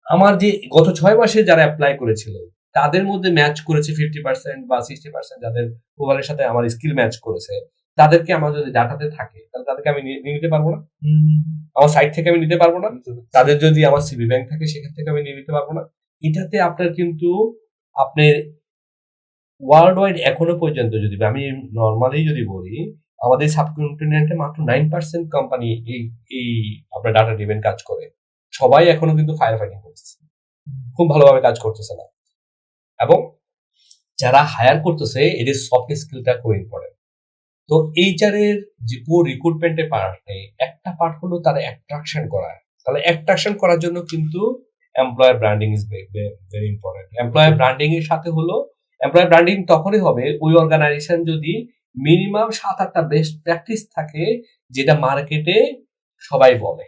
S1: আমার যে গত 6 মাসে যারা অ্যাপ্লাই করেছিল তাদের মধ্যে ম্যাচ করেছে 50% বা 60%, যাদের প্রোফাইলের সাথে আমার স্কিল ম্যাচ করেছে, তাদেরকে আমার যদি ডাটাতে থাকে তাহলে তাদেরকে আমি নিয়ে নিতে পারবো না, আমার সাইট থেকে আমি নিতে পারবো না। তাদের যদি আমার সিভি ব্যাংক থাকে সেখান থেকে আমি নিয়ে নিতে পারবো না। এটাতে আপনার কিন্তু আপনার ওয়ার্ল্ড ওয়াইড এখনো পর্যন্ত যদি আমি নর্মালি যদি বলি, আমাদের সাবকন্টিনেন্টে মাত্র 9% কোম্পানি এই আপনার ডাটা ড্রিভেন কাজ করে। সবাই এখনো কিন্তু ফায়ার ফাইটিং করতেছে, খুব ভালোভাবে কাজ করতেছে না। এবং যারা হায়ার করতেছে এদের সফট স্কিলটা খুব ইম্পর্টেন্ট। তো এইচআর এর যে পুরো রিক্রুটমেন্টের পার্টে একটা পার্ট হলো তারা অ্যাট্রাকশন করা। তাহলে অ্যাট্রাকশন করার জন্য কিন্তু employer branding is very important. Employer branding এর সাথে হলো, এমপ্লয়ার ব্র্যান্ডিং তখনই হবে ওই অর্গানাইজেশন যদি মিনিমাম 7-8টা বেস্ট প্র্যাকটিস থাকে যেটা মার্কেটে সবাই বলে।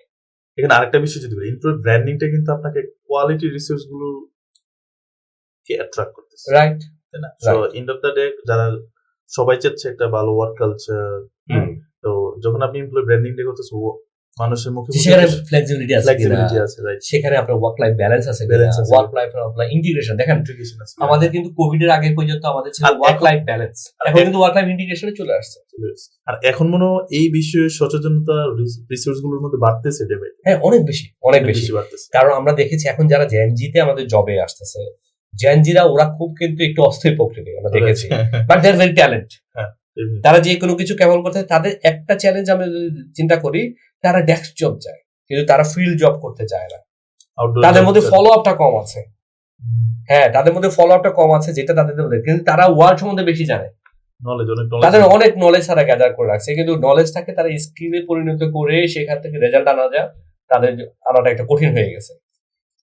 S2: এখানে আরেকটা বিষয় যদি বলি, এমপ্লয়ার ব্র্যান্ডিংটা কিন্তু আপনাকে কোয়ালিটি রিসোর্স গুলো কে অ্যাট্রাক্ট করতেছে,
S1: রাইট?
S2: তাই না? So end of the day যারা সবাই চাচ্ছে একটা ভালো ওয়ার্ক কালচার, তো যখন আপনি এমপ্লয়ার ব্র্যান্ডিংটা করতেছো মানুষের মুখে
S1: সেখানে ফ্লেক্সিবিলিটি আছে,
S2: রাইট,
S1: সেখানে আপনার ওয়ার্ক লাইফ ব্যালেন্স আছে, ওয়ার্ক লাইফ আপনার ইন্টিগ্রেশন। দেখেন আমাদের কিন্তু কোভিড এর আগে পর্যন্ত আমাদের ছিল ওয়ার্ক লাইফ ব্যালেন্স, এখন কিন্তু ওয়ার্ক লাইফ ইন্টিগ্রেশনে চলে আসছে।
S2: আর এখন মনে হয় এই বিষয়ে সচেতনতা রিসোর্স গুলোর মধ্যে বাড়তেছে ডে বাই ডে।
S1: হ্যাঁ, অনেক বেশি বাড়তেছে। কারণ আমরা দেখেছি এখন যারা জেনজিতে আমাদের জবে আসতেছে, জেনজিরা ওরা খুব কিন্তু একটু অস্থির প্রকৃতির আমরা দেখেছি, but they are very talent. তারা যে কোনো কিছু কেমন করতে, তাদের একটা চ্যালেঞ্জ আমরা যদি চিন্তা করি, তারা ডেস্ক জব চায় কিন্তু তারা ফিল্ড জব করতে চায় না। তাদের মধ্যে ফলো আপটা কম আছে। হ্যাঁ, তাদের মধ্যে ফলো আপটা কম আছে, যেটা তাদের মধ্যে, কিন্তু তারা ওয়ার্ল্ড সম্বন্ধে বেশি জানে, তাদের অনেক নলেজ তারা গ্যাদার করে রাখছে, কিন্তু নলেজটাকে তারা স্কিলে পরিণত করে সেখান থেকে রেজাল্ট আনা যায় তাদের আনাটা একটা কঠিন হয়ে গেছে।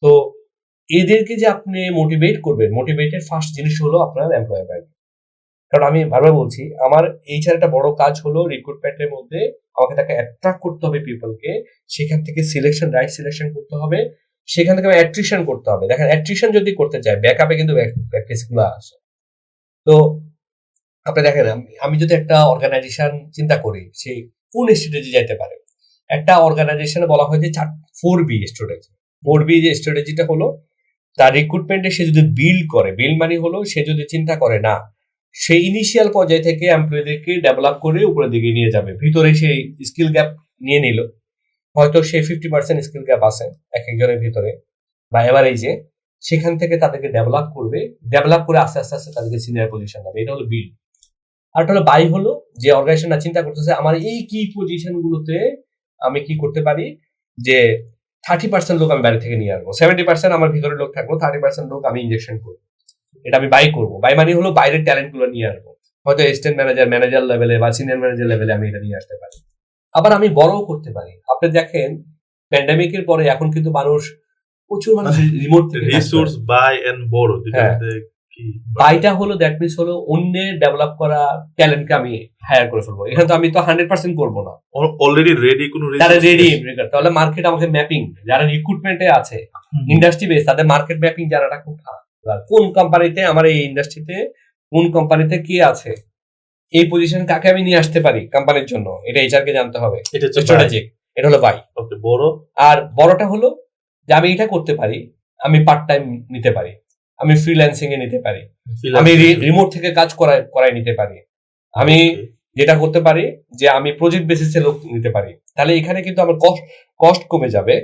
S1: তো এদেরকে যে আপনি মোটিভেট করবেন, মোটিভেটের ফার্স্ট জিনিস হলো আপনার এমপ্লয়ার ব্র্যান্ডিং। কারণ আমি বারবার বলছি, আমার এইচআর একটা বড় কাজ হলো রিক্রুটমেন্টের মধ্যে আমাকে তাকে অ্যাট্রাক্ট করতে হবে পিপলকে, সেখান থেকে সিলেকশন, রাইট সিলেকশন করতে হবে, সেখান থেকে অ্যাট্রিশন করতে হবে। দেখেন, অ্যাট্রিশন যদি করতে চাই ব্যাকআপে কিন্তু প্র্যাকটিস গুলো আসে। তো আপনি দেখেন, আমি যদি একটা অর্গানাইজেশন চিন্তা করি, সেই কোন স্ট্র্যাটেজি যেতে পারে, একটা অর্গানাইজেশনে বলা হয় যে 4B স্ট্র্যাটেজি। 4B যে স্ট্র্যাটেজিটা হলো তার রিক্রুটমেন্টে সে যদি বিল্ড করে, বিল্ড মানে হলো সে যদি চিন্তা করে না সেই ইনিশিয়াল পর্যায় থেকে এমপ্লয়ীদেরকে ডেভেলপ করে উপরের দিকে নিয়ে যাবে, ভিতরে সেই স্কিল গ্যাপ নিয়ে নিল, হয়তো সে 50% স্কিল গ্যাপ আছে এক একজনের ভিতরে বা এভারেজে, সেখান থেকে তাদেরকে ডেভেলপ করবে, ডেভেলপ করে আস্তে আস্তে আস্তে তাদেরকে সিনিয়র পজিশন দেবে। এটা হলো বিল্ড। আর হলো বাই হলো যে অর্গানাইজেশনটা চিন্তা করতেছে আমার এই কি পজিশন গুলোতে আমি কি করতে পারি, যে 30% লোক আমি বাইরে থেকে নিয়ে আসবো, 70% আমার ভিতরে লোক থাকবো, 30% লোক আমি ইনজেকশন করবো। এটা আমি বাই করবো। বাই মানে হলো বাইরের ট্যালেন্ট গুলো নিয়ে আসবো, হয়তো অ্যাসিস্ট্যান্ট ম্যানেজার লেভেলে বা সিনিয়র ম্যানেজার লেভেলে আমি এটা নিয়ে আসতে পারি। আবার আমি বড়ও করতে পারি। আপনি দেখেন প্যান্ডামিকের পরে এখন কিন্তু মানুষ প্রচুর মানুষ রিমোট থেকে কাজ করে।
S2: রিসোর্স বাই এন্ড বড় দুইটার
S1: হ্যাঁ।
S2: মধ্যে কি
S1: বাইটা হলো দ্যাট মিনস হলো অন্যের ডেভেলপ করা ট্যালেন্টকে আমি হায়ার করে ফেলবো। এখানে তো আমি তো 100% করবো না,
S2: অলরেডি রেডি কোন
S1: যারা
S2: resource
S1: রেডি
S2: নেই।
S1: তাহলে মার্কেট আমাকে ম্যাপিং, যারা রিক্রুটমেন্টে আছে ইন্ডাস্ট্রি বেস, তাদের মার্কেট ম্যাপিং জানাটা খুব ভালো। কোন কোম্পানিতে আমার এই ইন্ডাস্ট্রিতে কোন কোম্পানিতে কি আছে, এই পজিশন কাকে আমি নিয়ে আসতে পারি কোম্পানির জন্য, এটা এইচআর কে জানতে হবে।
S2: এটা হচ্ছে
S1: স্ট্র্যাটেজিক, এটা হলো বাই।
S2: ওকে বড়
S1: আর বড়টা হলো যে আমি এটা করতে পারি, আমি পার্ট টাইম নিতে পারি, আমি ফ্রিল্যান্সিং এ নিতে পারি, আমি রিমোট থেকে কাজ করাই নিতে পারি, আমি যেটা করতে পারি যে আমি প্রজেক্ট বেসিসে লোক নিতে পারি। তাহলে এখানে কিন্তু আমার কস্ট কমে যাবে,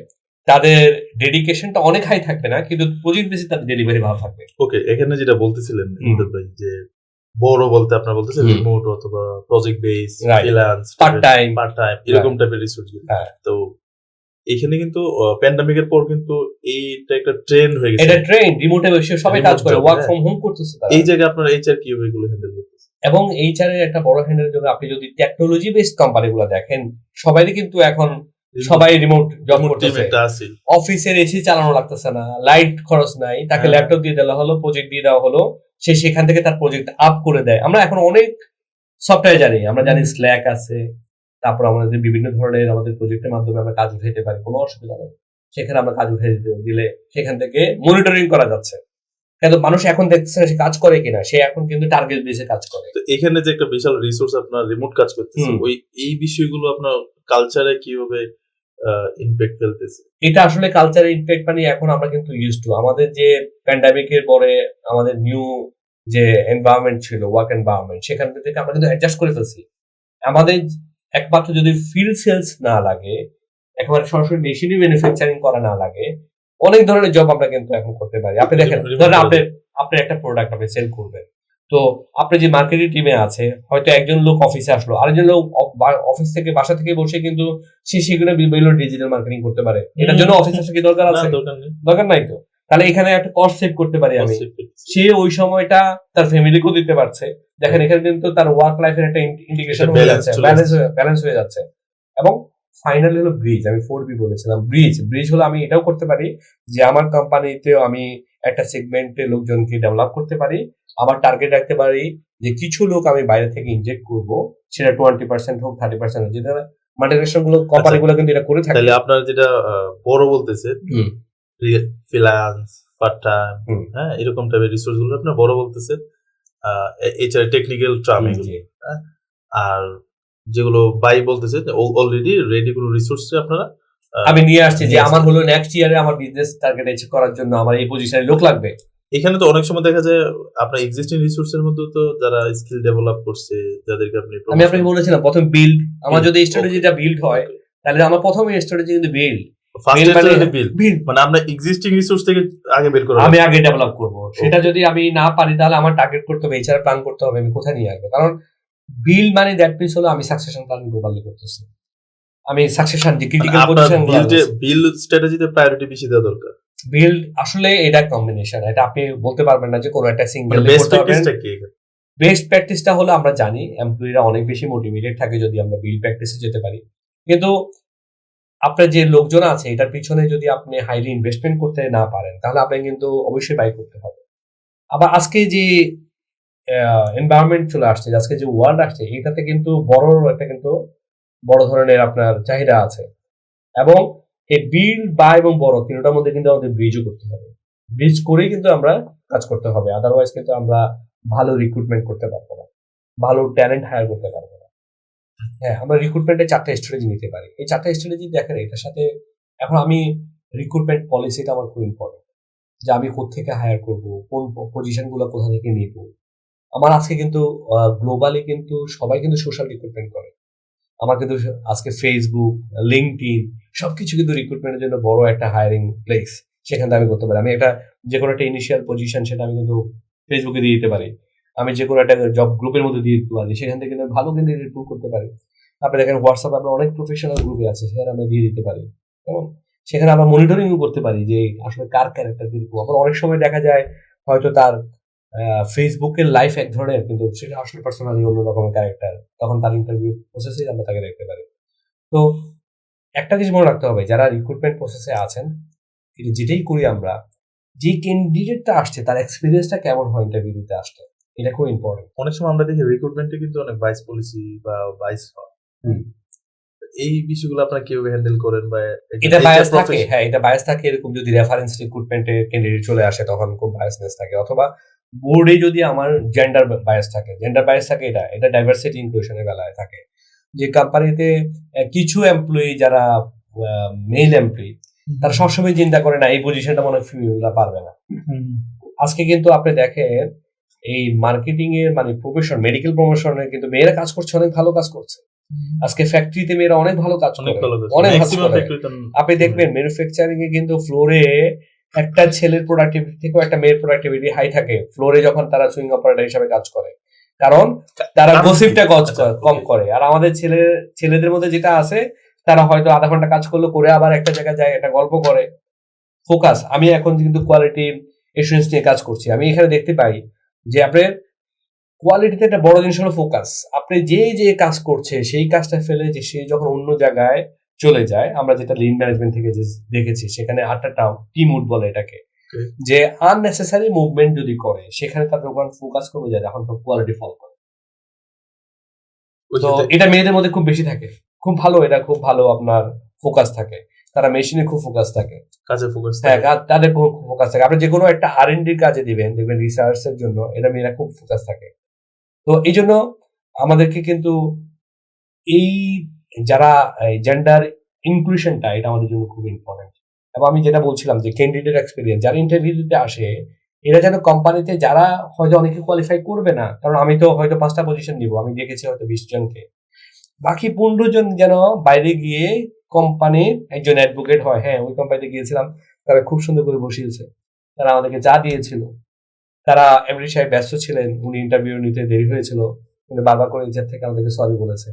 S1: তাদের ডেডিকেশনটা অনেক হাই থাকবে না, কিন্তু প্রজেক্ট বেসিস তাদের ডেলিভারি ভালো থাকবে।
S2: ওকে এখানে যেটা বলতেছিলেন ইমদাদ ভাই যে বড় বলতে আপনারা বলতেছেন রিমোট অথবা project base, freelance,
S1: part time
S2: এরকম টাইপের রিসোর্স গুলো। তো এখানে কিন্তু প্যান্ডামিকের পর কিন্তু এইটা একটা ট্রেন্ড হয়ে গেছে।
S1: এটা ট্রেন্ড, রিমোটে বসে সবাই কাজ করে, ওয়ার্ক ফ্রম হোম করতেছে তারা।
S2: এই জায়গায় আপনারা এইচআর কিভাবে এগুলো হ্যান্ডেল করতেছেন?
S1: এবং এইচআর এর একটা বড় হ্যান্ডেলের জন্য আপনি যদি টেকনোলজি বেসড কোম্পানিগুলো দেখেন, সবাইরই কিন্তু এখন সবাই রিমোট জব করতেছে। অফিসের এসি চালানো লাগতেছে না, লাইট খরচ নাই, তাকে ল্যাপটপ দিয়ে দেওয়া হলো, প্রজেক্ট দিয়ে দেওয়া হলো, সে সেখান থেকে তার প্রজেক্ট আপ করে দেয়। আমরা এখন অনেক সফটওয়্যার জানি, আমরা জানি স্ল্যাক আছে, তারপর আমাদের বিভিন্ন ধরনের আমাদের প্রজেক্টের মাধ্যমে আমরা কাজ উঠাইতে পারি, কোনো অসুবিধা নেই। সেখানে আমরা কাজ উঠে দিলে সেখান থেকে মনিটরিং করা যাচ্ছে। কিন্তু মানুষ এখন দেখছে সে কাজ করে কিনা, সে এখন কিন্তু টার্গেট বেসে কাজ করে।
S2: তো এখানে যে একটা বিশাল রিসোর্স আপনার রিমোট কাজ করতেছে, ওই এই বিষয়গুলো আপনার কালচারে কিভাবে ইমপ্যাক্ট ফেলতেছে?
S1: এটা আসলে কালচারের ইমপ্যাক্ট মানে এখন আমরা কিন্তু ইউজ টু, আমাদের যে প্যান্ডামিকের পরে আমাদের নিউ যে এনভায়রনমেন্ট ছিল, ওয়ার্ক এনভায়রনমেন্ট, সেখান থেকে আমরা কিন্তু অ্যাডজাস্ট করে ফেলছি। আমাদের একমাত্র যদি ফিল্ড সেলস না লাগে, একেবারে সরাসরি মেশিনারি ম্যানুফ্যাকচারিং করা না লাগে, অনেক ধরনের জব আমরা কিন্তু এখন করতে পারি। আপনি দেখেন, ধরেন আপনি একটা প্রোডাক্ট আপনি সেল করবেন, তো আপনি যে মার্কেটিং টিমে আছে, হয়তো একজন লোক অফিসে আসলো, আরেকজন লোক অফিস থেকে বাসা থেকে বসে কিন্তু সে সেগুলো বিভিন্ন ডিজিটাল মার্কেটিং করতে পারে। এটার জন্য অফিস আসা কি দরকার আছে? দরকার নাই তো। তাহলে এখানে একটা কস্ট সেভ করতে পারি আমি, সে ওই সময়টা তার ফ্যামিলিকেও দিতে পারছে। দেখেন এখানে কিন্তু তার ওয়ার্ক লাইফের একটা ইন্টিগ্রেশন হয়ে যাচ্ছে, ব্যালেন্স হয়ে যাচ্ছে। এবং ফাইনালি হলো ব্রিজ, আমি 4B বলেছিলাম, ব্রিজ হলো আমি এটাও করতে পারি যে আমার কোম্পানিতেও আমি একটা সেগমেন্টে লোকজনকে ডেভেলপ করতে পারি, আমার টার্গেট রাখতে পারি যে কিছু লোক আমি বাইরে থেকে ইনজেক্ট করব, সেটা 20% হোক 30% হোক, যেটা মাল্টিনেশনাল গুলো কোম্পানিগুলো কিন্তু এটা করে থাকে।
S2: তাহলে আপনারা যেটা বড় বলতেছে ফ্রিল্যান্স, পার্ট টাইম, হ্যাঁ এরকম টাইপের রিসোর্স গুলো আপনারা বড় বলতেছে, এছাড়া টেকনিক্যাল ট্রাম এগুলো, আর যেগুলো বাই বলতেছে অলরেডি রেডি কোনো রিসোর্স আপনারা
S1: আমি নিয়ে আসছি যে আমার হলো নেক্সট ইয়ারে আমার বিজনেস টার্গেট অ্যাচিভ করার জন্য আমার এই পজিশনে লোক লাগবে।
S2: এখানে তো অনেক সময় দেখা যায় আপনার এক্সিস্টিং রিসোর্সের মধ্যে তো যারা স্কিল ডেভেলপ করছে, যাদেরকে আপনি
S1: আমি আপনাকে বলেছিলাম প্রথম বিল্ড, আমার যদি স্ট্র্যাটেজিটা বিল্ড হয় তাহলে আমার প্রথম স্ট্র্যাটেজি কিন্তু বিল্ড,
S2: মানে আমরা এক্সিস্টিং রিসোর্স থেকে আগে বের করব,
S1: আমি আগে ডেভেলপ করব। সেটা যদি আমি না পারি তাহলে আমার টার্গেট করতে হবে, এছাড়া প্ল্যান করতে হবে আমি কোথায় নিয়ে আসবো। কারণ বিল্ড মানে দ্যাট মিন্স হলো আমি সাকসেশন প্ল্যান গ্লোবালি করতেছি, আমি সাকসেশন যে ক্রিটিক্যাল পজিশন
S2: বিল্ড স্ট্র্যাটেজিতে প্রায়োরিটি বেশি দেওয়া দরকার।
S1: বিল্ড আসলে এটা কম্বিনেশন, এটা আপনি বলতে পারবেন না যে কোনো একটা সিঙ্গেল
S2: বেস্ট প্র্যাকটিসটা কি?
S1: বেস্ট প্র্যাকটিসটা হলো আমরা জানি এমপ্লয়িরা অনেক বেশি মোটিভেটেড থাকে যদি আমরা বিল্ড প্র্যাকটিসে যেতে পারি, কিন্তু আপনার যে লোকজন আছে এটার পিছনে যদি আপনি হাইলি ইনভেস্টমেন্ট করতে না পারেন তাহলে আপনাকে কিন্তু অবশ্যই বাই করতে হবে। আবার আজকে যে এনভায়রনমেন্ট চলে আসছে, আজকে যে ওয়ার্ল্ড আসছে, এটাতে কিন্তু একটা কিন্তু বড় ধরনের আপনার চাহিদা আছে, এবং এই বিল্ড বাই এবং বড় তিনটার মধ্যে কিন্তু আমাদের ব্রিজও করতে হবে। ব্রিজ করেই কিন্তু আমরা কাজ করতে হবে, আদারওয়াইজ কিন্তু আমরা ভালো রিক্রুটমেন্ট করতে পারবো না, ভালো ট্যালেন্ট হায়ার করতে পারবো না। হ্যাঁ, আমরা রিক্রুটমেন্টের 4টা স্ট্র্যাটেজি নিতে পারি। এই 4টা স্ট্র্যাটেজি দেখেন, এটার সাথে এখন আমি রিক্রুটমেন্ট পলিসিটা আমার খুব ইম্পর্টেন্ট, যে আমি কোত্থেকে হায়ার করব, কোন পজিশন গুলো কোথা থেকে নিব। আমার আজকে কিন্তু গ্লোবালি কিন্তু সবাই কিন্তু সোশ্যাল রিক্রুটমেন্ট করে, আমার কিন্তু আজকে ফেসবুক, লিঙ্কডইন সবকিছু কিন্তু রিক্রুটমেন্টের জন্য বড় একটা হায়ারিং প্লেস, সেখান থেকে আমি করতে পারি। আমি একটা যে কোনো একটা ইনিশিয়াল পজিশন সেটা আমি কিন্তু ফেসবুকে দিয়ে দিতে পারি, আমি যে কোনো একটা জব গ্রুপের মধ্যে দিয়ে দিতে পারি, সেখান থেকে কিন্তু ভালো কিন্তু রিক্রুট করতে পারি। আপনি দেখেন হোয়াটসঅ্যাপে আমরা অনেক প্রফেশনাল গ্রুপে আছে, সেখানে আমরা দিয়ে দিতে পারি, এবং সেখানে আমরা মনিটরিংও করতে পারি যে আসলে কার ক্যারেক্টার কিরকম। আবার অনেক সময় দেখা যায় হয়তো তার ফেসবুকের লাইফ এক ধরনের, কিন্তু সেটা আসলে পার্সোনালি অন্য রকমের ক্যারেক্টার, তখন তার ইন্টারভিউ প্রসেসে আমরা তাকে দেখতে পারি। তো একটা জিনিস মনে রাখতে হবে, যারা রিক্রুটমেন্ট প্রসেসে আছেন, এটা যেটাই করি আমরা, যে ক্যান্ডিডেটটা আসছে তার এক্সপিরিয়েন্সটা কেমন হয় ইন্টারভিউ দিতে আসতে, এটা খুব ইম্পর্টেন্ট।
S2: অনেক সময় আমরা দেখি রিক্রুটমেন্টে কিন্তু অনেক বাইস পলিসি বা বাইস হয়। এই বিষয়গুলো আপনারা কিভাবে হ্যান্ডেল করেন বা
S1: এটা বায়াস থাকে, হ্যাঁ এটা বায়াস থাকে। এরকম যদি রেফারেন্স রিক্রুটমেন্টে ক্যান্ডিডেট চলে আসে তখন খুব বায়াসনেস থাকে, অথবা বোর্ডে যদি আমার জেন্ডার বায়াস থাকে, এটা ডাইভার্সিটি ইনক্লুশনের বেলায় থাকে, যে কোম্পানিতে কিছু এমপ্লয়ি যারা মেল এমপ্লয়ি তারা সবসময় চিন্তা করে না এই পজিশনটা মনে হয় ফিমেলরা পারবে না। আজকে কিন্তু আপনি দেখেন এই মার্কেটিং এর মানে প্রফেশন, মেডিকেল প্রফেশনে কিন্তু মেয়েরা কাজ করছে, অনেক ভালো কাজ করছে। আজকে ফ্যাক্টরিতে মেয়েরা অনেক ভালো কাজ করে, অনেক ভালো করে। আপনি দেখবেন ম্যানুফ্যাকচারিং এ কিন্তু ফ্লোরে একটা ছেলের প্রোডাক্টিভিটি থেকে একটা মেয়ের প্রোডাক্টিভিটি হাই থাকে ফ্লোরে যখন তারা সুইং অপারেটর হিসেবে কাজ করে, কারণ তারা গসিপটা কম করে। আর আমাদের ছেলেদের মধ্যে যেটা আছে, তারা হয়তো আধা ঘন্টা কাজ করলো, করে আবার একটা জায়গায় যায়, একটা গল্প করে। ফোকাস, আমি এখন কিন্তু কোয়ালিটি এসুরেন্স নিয়ে কাজ করছি, আমি এখানে দেখতে পাই যে আপনার কোয়ালিটিতে একটা বড় জিনিস হলো ফোকাস। আপনি যে কাজ করছে সেই কাজটা ফেলে যে সে যখন অন্য জায়গায় চলে যায়, আমরা যেটা লিন ম্যানেজমেন্ট থেকে দেখেছি, সেখানে আটটা টিম উড বলে এটাকে, যে আননেসেসারি মুভমেন্ট যদি করে সেখানে তাদের ওখানে ফোকাস কমে যায়, যখন তো কোয়ালিটি ফল করে। তো এটা মেয়েদের মধ্যে খুব বেশি থাকে, খুব ভালো, এটা খুব ভালো আপনার ফোকাস থাকে, তারা মেশিনে খুব ফোকাস থাকে,
S2: কাজে ফোকাস,
S1: হ্যাঁ তাদের খুব ফোকাস থাকে। আপনি যে কোনো একটা R&D কাজে দিবেন, দেখবেন রিসার্চ এর জন্য, এটা মেয়েরা খুব ফোকাস থাকে। তো এই জন্য আমাদেরকে কিন্তু এই যারা জেন্ডার ইনক্লুশনটা, এটা আমাদের জন্য খুব ইম্পর্টেন্ট। এবং আমি যেটা বলছিলাম যে ক্যান্ডিডেট এক্সপিরিয়েন্স, যারা ইন্টারভিউ দিতে আসে, এরা যেন কোম্পানিতে, যারা হয়তো অনেকে কোয়ালিফাই করবে না, কারণ আমি তো হয়তো 5টা পজিশন নিব, আমি দেখেছি হয়তো 20 জনকে, বাকি 15 জন যেন বাইরে গিয়ে কোম্পানির একজন অ্যাডভোকেট হয়। হ্যাঁ, ওই কোম্পানিতে গিয়েছিলাম, তারা খুব সুন্দর করে বসিয়েছে, তারা আমাদেরকে চা দিয়েছিল, তারা এমডি সাহেব ব্যস্ত ছিলেন, উনি ইন্টারভিউ নিতে দেরি হয়েছিল, উনি বারবার করে নিজের থেকে আমাদেরকে সরি বলেছে।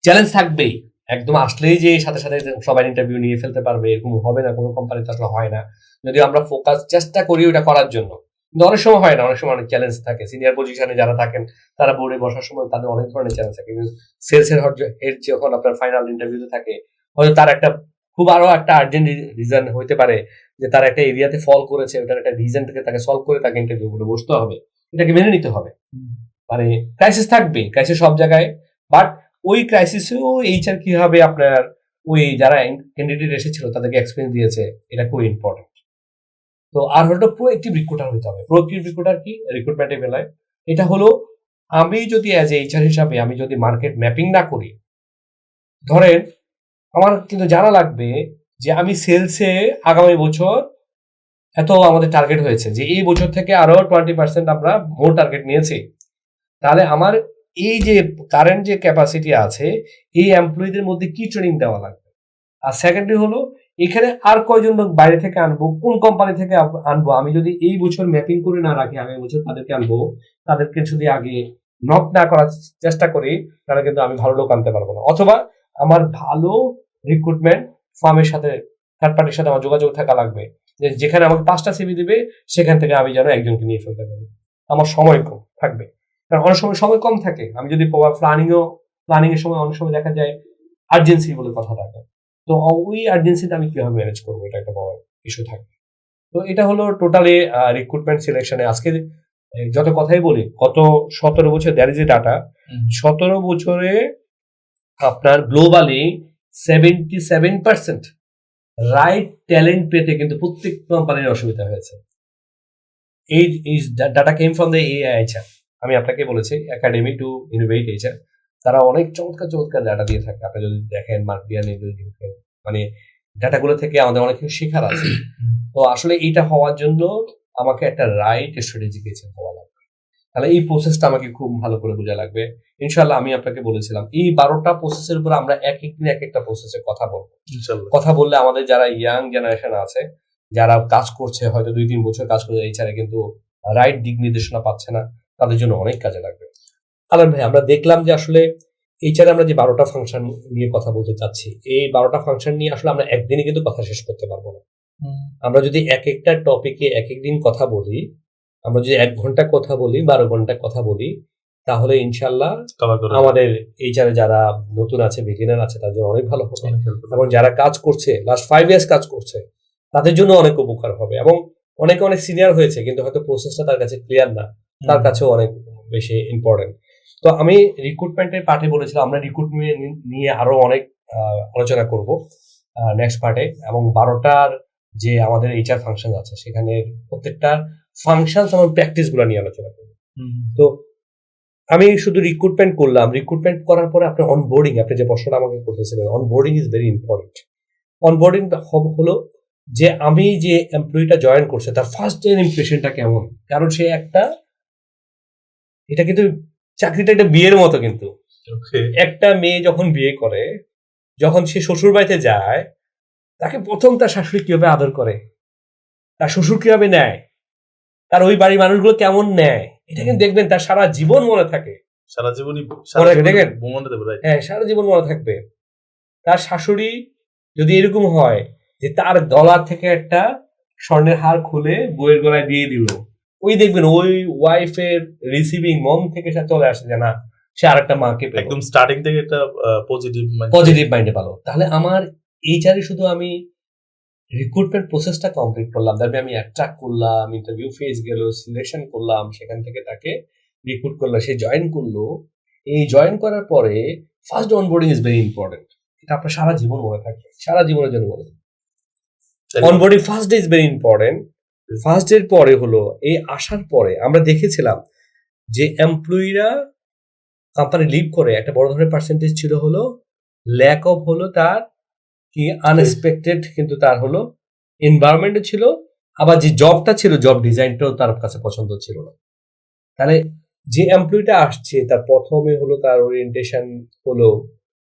S1: চ্যালেঞ্জ থাকবেই, একদম আসলেই যে সাথে সাথে সবাই ইন্টারভিউ নিয়ে ফেলতে পারবে এরকম হবে না, কোনো কোম্পানিতে আসলে হয় না। যদি আমরা ফোকাস চেষ্টা করি ওটা করার জন্য, কিন্তু অনেক সময় হয় না, অনেক সময় অনেক চ্যালেঞ্জ থাকে। সিনিয়র পজিশনে যারা থাকেন তারা বোর্ডে বসার সময় তাদের অনেক ধরনের চ্যালেঞ্জ থাকে, কিন্তু সেলসের হেড যখন আপনার ফাইনাল ইন্টারভিউতে থাকে, হয়তো তার একটা খুব আরো একটা আর্জেন্ট রিজন হইতে পারে যে তার একটা এরিয়াতে ফল করেছে, ওটার একটা রিজন থেকে তাকে সলভ করে তাকে ইন্টারভিউ গুলো বসতে হবে, এটাকে মেনে নিতে হবে। মানে ক্রাইসিস থাকবে, ক্রাইসিস সব জায়গায়, বাট ওই ক্রাইসিসেও এইচআর কিভাবে আপনার ওই যারা ক্যান্ডিডেট এসেছিল তাদেরকে এক্সপিরিয়েন্স দিয়েছে, এটা খুব ইম্পর্টেন্ট। তো আর হলো প্রোঅ্যাক্টিভ রিক্রুটার হতে হবে। প্রোঅ্যাক্টিভ রিক্রুটার কি রিক্রুটমেন্টের বেলায়, এটা হলো আমি যদি অ্যাজ এ এইচআর হিসাবে আমি যদি মার্কেট ম্যাপিং না করি, ধরেন আমার কিন্তু জানা লাগবে যে আমি সেলসে আগামী বছর এত আমাদের টার্গেট হয়েছে, যে এই বছর থেকে আরো 20% আমরা মোর টার্গেট নিয়েছি, তাহলে আমার এই যে কারেন্ট যে ক্যাপাসিটি আছে এই এমপ্লয়ীদের মধ্যে কি ট্রেনিং দেওয়া লাগবে। আর সেকেন্ডলি হলো এখানে আর কয়জন লোক বাইরে থেকে আনবো, কোন কোম্পানি থেকে আনবো। আমি যদি এই বছর ম্যাপিং করে না রাখি, আগামী বছর তাদেরকে আনবো, তাদেরকে যদি আগে নক না করার চেষ্টা করি, তাহলে কিন্তু আমি ভালো লোক আনতে পারবো না। অথবা আমার ভালো রিক্রুটমেন্ট ফার্মের সাথে, থার্ড পার্টির সাথে আমার যোগাযোগ থাকা লাগবে, যেখানে আমাকে 5টা সিভি দিবে সেখান থেকে আমি যেন একজনকে নিয়ে ফেলতে পারি। আমার সময় কম থাকবে, কারণ অনেক সময় কম থাকে। আমি যদি প্ল্যানিং এর সময় অনেক সময় দেখা যায় আর্জেন্সি বলে কথা থাকে, তো ওই আর্জেন্সিটা আমি কিভাবে ম্যানেজ করবো, এটা একটা বড় ইস্যু থাকবে। তো এটা হলো টোটালি রিক্রুটমেন্ট সিলেকশনে আজকে যত কথাই বলি, গত 17 বছর দ্যার ইজ এ ডাটা, 17 বছরে আপনার গ্লোবালি 77% রাইট ট্যালেন্ট পেতে কিন্তু প্রত্যেক কোম্পানির অসুবিধা হয়েছে। এই data came from the HR. আমি আপনাকে বলেছি একাডেমি টু ইনোভেট এইচআর, তারা অনেক চমৎকার ডাটা দিয়ে থাকে। আপনি যদি দেখেন মার্কিয়ানি, মানে ডাটাগুলো থেকে আমাদের অনেক কিছু শেখার আছে। তো আসলে এটা হওয়ার জন্য আমাকে একটা রাইট স্ট্র্যাটেজিক এইচআর হওয়া লাগবে, তাহলে এই প্রসেসটা আমাকে খুব ভালো করে বোঝা লাগবে। ইনশাল্লাহ আমি আপনাকে বলেছিলাম এই 12টা প্রসেসের উপর আমরা এক একদিন এক একটা প্রসেসে কথা বলবো। কথা বললে আমাদের যারা ইয়াং জেনারেশন আছে, যারা কাজ করছে হয়তো 2-3 বছর কাজ করে এইচআরে কিন্তু রাইট দিক নির্দেশনা পাচ্ছে না, তাদের জন্য অনেক কাজে লাগবে। আলান ভাই, আমরা দেখলাম যে আসলে এইচআরে আমরা যে 12টা ফাংশন নিয়ে কথা বলতে চাচ্ছি, এই 12টা ফাংশন নিয়ে আসলে আমরা একদিনে কিন্তু কথা শেষ করতে পারবো না। আমরা যদি এক একটা টপিকে এক একদিন কথা বলি, আমরা যদি 1 ঘন্টা কথা বলি, 12 ঘন্টা কথা বলি, তাহলে ইনশাল্লাহ
S2: কভার করে
S1: আমাদের এইচআরে যারা নতুন আছে, বিগিনার আছে, তাদের জন্য অনেক ভালো হবে। এবং যারা কাজ করছে লাস্ট 5 ইয়ার্স কাজ করছে, তাদের জন্য অনেক উপকার হবে। এবং অনেকে অনেক সিনিয়র হয়েছে কিন্তু হয়তো প্রসেসটা তার কাছে ক্লিয়ার না, তার কাছেও অনেক বেশি ইম্পর্টেন্ট। তো আমি রিক্রুটমেন্টের পার্টে বলেছিলাম আমরা রিক্রুটমেন্ট নিয়ে আরো অনেক আলোচনা করব নেক্সট পার্টে। এবং 12টার যে আমাদের এইচআর ফাংশন আছে সেখানে প্রত্যেকটা ফাংশন এবং প্র্যাকটিস গুলো নিয়ে আলোচনা করবো। তো আমি শুধু রিক্রুটমেন্ট করলাম, রিক্রুটমেন্ট করার পরে আপনার অনবোর্ডিং, আপনি যে প্রশ্নটা আমাকে করতেছিলেন, onboarding is very important. Onboarding হলো যে আমি যে এমপ্লয়িটা জয়েন করছে তার ফার্স্ট ডে ইমপ্রেশনটা কেমন। কারণ সে এটা কিন্তু চাকরিটা একটা বিয়ের মতো। কিন্তু একটা মেয়ে যখন বিয়ে করে, যখন সে শ্বশুর বাড়িতে যায়, তাকে প্রথম তার শাশুড়ি কিভাবে আদর করে, তার শ্বশুর কিভাবে নেয়, তার ওই বাড়ির মানুষগুলো কেমন নেয়, এটা কিন্তু দেখবেন তার সারা জীবন মনে থাকে।
S2: সারা জীবনই
S1: দেখেন, হ্যাঁ, সারা জীবন মনে থাকবে। তার শাশুড়ি যদি এরকম হয় যে তার গলার থেকে একটা স্বর্ণের হার খুলে বইয়ের গলায় দিয়ে দিল, ওই দেখবেন ওই ওয়াইফের রিসিভিং মন থেকে সে চলে আসে যে না, সে আরেকটা মাকে
S2: একদম স্টার্টিং থেকে একটা
S1: পজিটিভ মাইন্ডে পালো। তাহলে আমার এইচআরে শুধু আমি রিক্রুটমেন্ট প্রসেসটা কমপ্লিট করলাম, তারপরে আমি অ্যাট্রাক্ট করলাম, ইন্টারভিউ ফেজ গেল, সিলেকশন করলাম, সেখান থেকে তাকে রিক্রুট করলো, সে জয়েন করলো। এই জয়েন করার পরে first onboarding is very important. এটা আপনার সারা জীবন মনে থাকবে, সারা জীবনের জন্য মনে থাকবে। Onboarding first day is very important. First ডের পরে হলো এই আসার পরে আমরা দেখেছিলাম যে এমপ্লয়িরা কোম্পানি লিভ করে একটা বড় ধরনের পার্সেন্টেজ ছিল হলো ল্যাক অফ হলো তার কি আনএক্সপেক্টেড, কিন্তু তার হলো এনভায়রনমেন্টও ছিল, আবার যে জবটা ছিল জব ডিজাইনটাও তার কাছে পছন্দ ছিল না। তাহলে যে এমপ্লয়িটা আসছে তার প্রথমে হলো তার ওরিয়েন্টেশন হলো,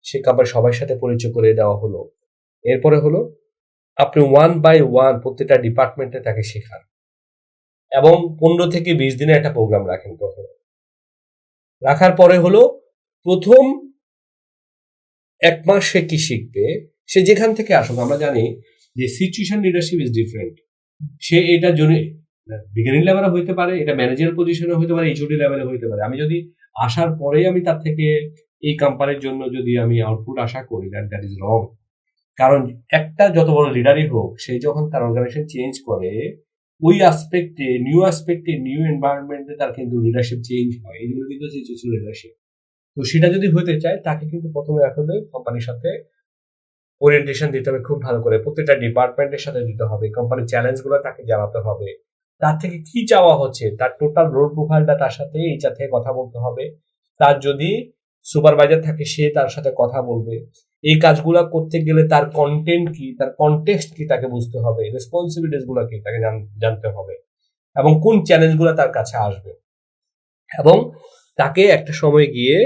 S1: সে কোম্পানি সবার সাথে পরিচয় করে দেওয়া হলো। এরপরে হলো আপনি 1 বাই 1 প্রত্যেকটা ডিপার্টমেন্টে তাকে শেখান এবং 15 থেকে 20 দিনের একটা প্রোগ্রাম রাখেন। প্রথমে রাখার পরে হলো প্রথম 1 মাস সে কি শিখবে, সে যেখান থেকে আসুক। আমরা জানি যে সিচুয়েশন লিডারশিপ ইজ ডিফারেন্ট। সে এটার জন্য বিগিনিং লেভেলে হইতে পারে, এটা ম্যানেজার পজিশনে হইতে পারে, এইচওডি লেভেলে হইতে পারে। আমি যদি আসার পরেই আমি তার থেকে এই কোম্পানির জন্য যদি আমি আউটপুট আশা করি, দ্যাট ইজ রং। কারণ একটা যত বড় লিডারই হোক, সে যখন তার অর্গানাইজেশন চেঞ্জ করে, ওই আসপেক্টে নিউ এনভায়রনমেন্টে তার কিন্তু লিডারশিপ চেঞ্জ হয়। এইগুলো কিন্তু সিচুয়েশন লিডারশিপ। তো সেটা যদি হতে চায় তাকে কিন্তু প্রথমে আসলে কোম্পানির সাথে ওরিয়েন্টেশন দিতে হবে খুব ভালো করে, প্রত্যেকটা ডিপার্টমেন্টের সাথে দিতে হবে, কোম্পানির চ্যালেঞ্জগুলো তাকে জানাতে হবে, তার থেকে কি চাওয়া হচ্ছে, তার টোটাল রোল প্রোফাইলটা তার সাথে এইচআর থেকে কথা বলতে হবে। তার যদি সুপারভাইজার থাকে সে তার সাথে কথা বলবে। এই কাজগুলো করতে গেলে তার কন্টেন্ট কি, তার কনটেক্সট কি তাকে বুঝতে হবে, রেসপন্সিবিলিটিস গুলো কি তাকে জানতে হবে, এবং কোন চ্যালেঞ্জগুলো তার কাছে আসবে। এবং তাকে একটা সময় গিয়ে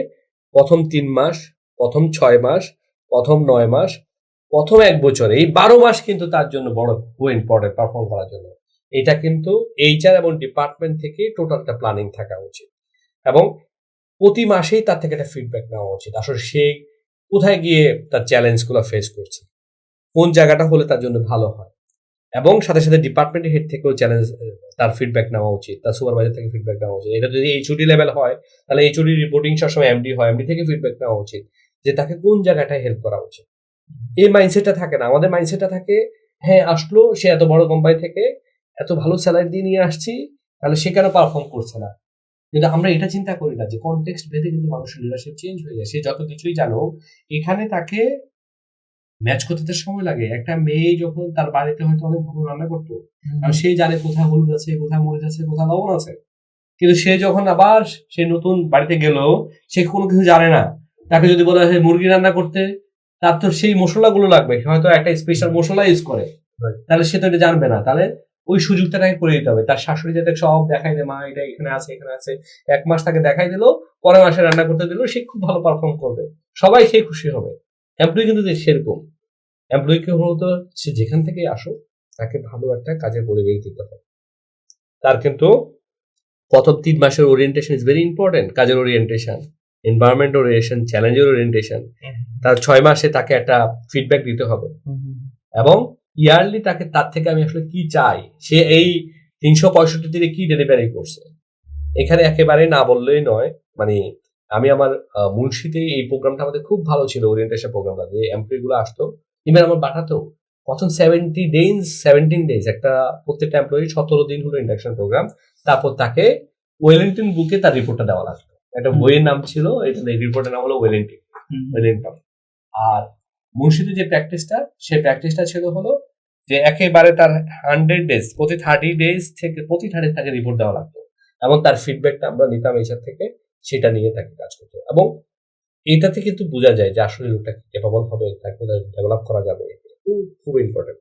S1: প্রথম 3 মাস, প্রথম 6 মাস, প্রথম 9 মাস, প্রথম 1 বছর, এই 12 মাস কিন্তু তার জন্য বড় ইম্পর্টেন্ট পারফর্ম করার জন্য। এটা কিন্তু এইচআর এবং ডিপার্টমেন্ট থেকে টোটালটা প্ল্যানিং থাকা উচিত এবং প্রতি মাসেই তার থেকে একটা ফিডব্যাক নেওয়া উচিত। আসলে সে কোথায় গিয়ে তার চ্যালেঞ্জগুলো ফেস করছে, কোন জায়গাটা হলে তার জন্য ভালো হয়, এবং সাথে সাথে ডিপার্টমেন্টের হেড থেকেও চ্যালেঞ্জ তার ফিডব্যাক নেওয়া উচিত, তার সুপারভাইজার থেকে ফিডব্যাক নেওয়া উচিত। এটা যদি এইচওডি লেভেল হয় তাহলে এইচওডি রিপোর্টিং সবসময় এমডি হয়, এমডি থেকে ফিডব্যাক নেওয়া উচিত যে তাকে কোন জায়গাটায় হেল্প করা উচিত। এই মাইন্ডসেটটা থাকে না, আমাদের মাইন্ডসেটটা থাকে হ্যাঁ আসলো সে এত বড় কোম্পানি থেকে এত ভালো স্যালারি দিয়ে নিয়ে আসছি, তাহলে সে কেন পারফর্ম করছে না। কিন্তু আমরা এটা চিন্তা করি না যে কনটেক্সট ভেদে কিন্তু মানুষের লিডারশিপ চেঞ্জ হয়ে যায়। সে যত কিছুই জানো, এখানে তাকে ম্যাচ করতে সময় লাগে। একটা মেয়ে যখন তার বাড়িতে হয়তো অনেক ভালো রান্না করতো, আর সে জানে কোথায় হলুদ আছে, কোথায় মরিচ আছে, কোথায় লবণ আছে, কিন্তু সে যখন আবার সে নতুন বাড়িতে গেল, সে কোনো কিছু জানে না। তাকে যদি বলা হয় মুরগি রান্না করতে, তার তো সেই মশলাগুলো লাগবে, হয়তো একটা স্পেশাল মশলা ইউজ করে, তাহলে সে তো এটা জানবে না। তাহলে ওই সুযোগটা তাকে করে দিতে হবে। তার শাশুড়ি যাতে সব দেখাই দেয়, মা এটা এখানে আছে এখানে আছে, 1 মাস তাকে দেখাই দিল, পরের মাসে রান্না করতে দিল, সে খুব ভালো পারফর্ম করবে, সবাই খেয়ে খুশি হবে। এমপ্লয়ি কিন্তু সেরকম, এমপ্লয়িকে হলো সে যেখান থেকে আসুক তাকে ভালো একটা কাজের পরিবেশ দিতে হবে। তার কিন্তু প্রথম 3 মাসের ওরিয়েন্টেশন ইজ ভেরি ইম্পর্টেন্ট, কাজের ওরিয়েন্টেশন, এনভায়রনমেন্ট ওরিয়েন্টেশন, চ্যালেঞ্জের ওরিয়েন্টেশন। তার 6 মাসে তাকে একটা ফিডব্যাক দিতে হবে এবং ইয়ারলি তাকে তার থেকে আমি আসলে কি চাই, সে এই 365 দিনে কি ডেলিভারি করছে, এখানে একেবারে না বললেই নয়, মানে আমি আমার মুন্সিতে এই প্রোগ্রামটা আমাদের খুব ভালো ছিল, ওরিয়েন্টেশন প্রোগ্রামটা, যে এমপ্লয়ি গুলো আসতো, ইভেন আমার বাটাতেও প্রথম 17 ডেজ একটা প্রত্যেকটা এমপ্লয়ি 17 দিন হলো ইন্ডাকশন প্রোগ্রাম, তারপর তাকে ওয়েলিংটন বুকে তার রিপোর্টটা দেওয়া লাগতো। একটা বইয়ের নাম ছিল, এই রিপোর্টের নাম হলো ওয়েলিংটন। আর মুন্সিতে যে প্র্যাকটিসটা, সেই প্র্যাকটিসটা ছিল হলো যে একেবারে তার 100 ডেজ, প্রতি 30 তাকে রিপোর্ট দেওয়া লাগতো, এবং তার ফিডব্যাকটা আমরা নিতাম এইসব থেকে, সেটা নিয়ে তাকে কাজ করতে। এবং এটাতে কিন্তু বোঝা যায় যে আসলে লোকটা ক্যাপাবল হবে, তাকে ডেভেলপ করা যাবে, খুব ইম্পর্টেন্ট।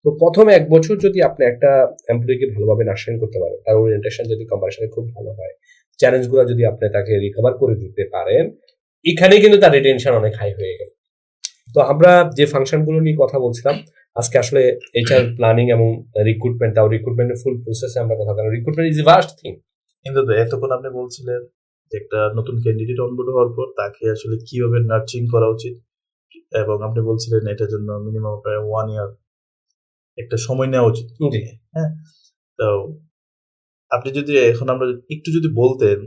S1: তো প্রথম 1 বছর যদি আপনি একটা এমপ্লয়িকে ভালোভাবে নার্সারিং করতে পারেন, তার ওরিয়েন্টেশন যদি কোম্পানির সাথে খুব ভালো হয়, চ্যালেঞ্জগুলো যদি আপনি তাকে রিকভার করে দিতে পারেন, এখানে কিন্তু তার রিটেনশন অনেক হাই হয়ে গেল। তো আমরা যে ফাংশনগুলো নিয়ে কথা বলছিলাম আজকে, আসলে এইচআর প্ল্যানিং এবং রিক্রুটমেন্টের ফুল প্রসেসে আমরা কথা বললাম। Recruitment is vast thing.
S2: কিন্তু এতক্ষণ আপনি বলছিলেন যে একটা নতুন ক্যান্ডিডেট অনবোর্ড হওয়ার পর তাকে আসলে কিভাবে নার্চিং করা উচিত, এবং আপনি বলছিলেন এটার জন্য মিনিমাম প্রায় 1 ইয়ার একটা সময় নেওয়া উচিত। হ্যাঁ, তো আপনি যদি এখন আমরা একটু যদি বলতেন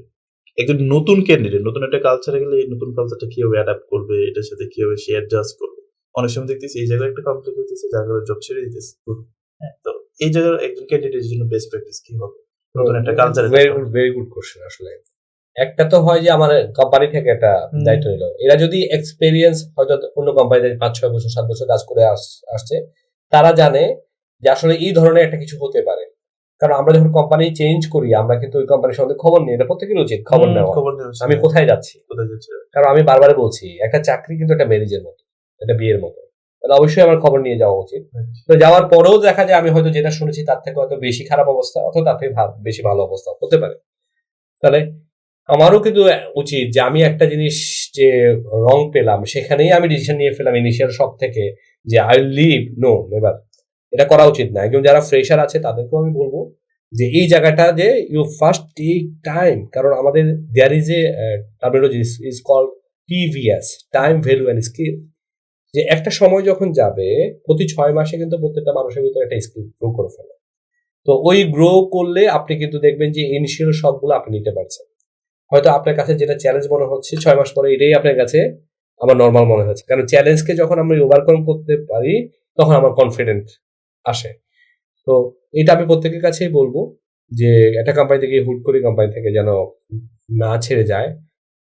S2: একজন নতুন ক্যান্ডিডেট নতুন একটা কালচারে গেলে এই নতুন কালচারটা কিভাবে অ্যাডাপ্ট করবে, এটার সাথে কিভাবে সে অ্যাডজাস্ট করবে। অনেক সময় দেখতেছি এই জায়গায় একটা কমপ্লিট হইতেছে, জায়গায় জব ছেড়ে দিতেছে। হ্যাঁ, তো এই জায়গায় একজন ক্যান্ডিডেটের জন্য বেস্ট প্র্যাকটিস কি হবে নতুন একটা কালচারে?
S1: Very good question. আসলে একটা তো হয় যে আমার কোম্পানি থেকে একটা দায়িত্ব নিল, এরা যদি এক্সপেরিয়েন্স হয়তো অন্য কোম্পানিতে 5-6 বছর 7 বছর কাজ করে আসছে, তারা জানে যে আসলে এই ধরনের একটা কিছু হতে পারে। কারণ আমরা যখন কোম্পানি চেঞ্জ করি, আমরা কিন্তু ওই কোম্পানির সম্বন্ধে খবর নিই, এটা প্রত্যেকের উচিত খবর নেওয়া, আমি কোথায় যাচ্ছি। কারণ আমি বারবার বলছি, একটা চাকরি কিন্তু একটা ম্যারেজের মতো, একটা বিয়ের মতো, তাহলে অবশ্যই আমার খবর নিয়ে যাওয়া উচিত। তো যাওয়ার পরেও দেখা যায় আমি হয়তো যেটা শুনেছি তার থেকে হয়তো বেশি খারাপ অবস্থা, অথবা তার থেকে বেশি ভালো অবস্থা হতে পারে। তাহলে আমারও কিন্তু উচিত যে আমি একটা জিনিস যে রং পেলাম, সেখানেই আমি ডিসিশন নিয়ে ফেলাম ইনিশিয়াল শক থেকে যে আই লিভ, নো নেভার, এটা করা উচিত না। একদম যারা ফ্রেশার আছে তাদেরকেও আমি বলবো যে এই জায়গাটা যে ইউ ফার্স্ট টেক টাইম, কারণ আমাদের there is a terminology is called TVS, time value and skill. যে একটা সময় যখন যাবে, প্রতি 6 মাসে কিন্তু প্রত্যেকটা মানুষের ভিতরে একটা স্কিল গ্রো করে ফেলে। তো ওই গ্রো করলে আপনি কিন্তু দেখবেন যে ইনিশিয়াল শকগুলো আপনি নিতে পারছেন। হয়তো আপনার কাছে যেটা চ্যালেঞ্জ মনে হচ্ছে 6 মাস পরে এটাই আপনার কাছে আমার নর্মাল মনে হচ্ছে, কারণ চ্যালেঞ্জকে যখন আমরা ওভারকাম করতে পারি তখন আমার কনফিডেন্ট আসে। তো এটা আমি প্রত্যেকের কাছেই বলবো যে একটা কোম্পানি থেকে হুট করে কোম্পানি থেকে যেন না ছেড়ে যায়।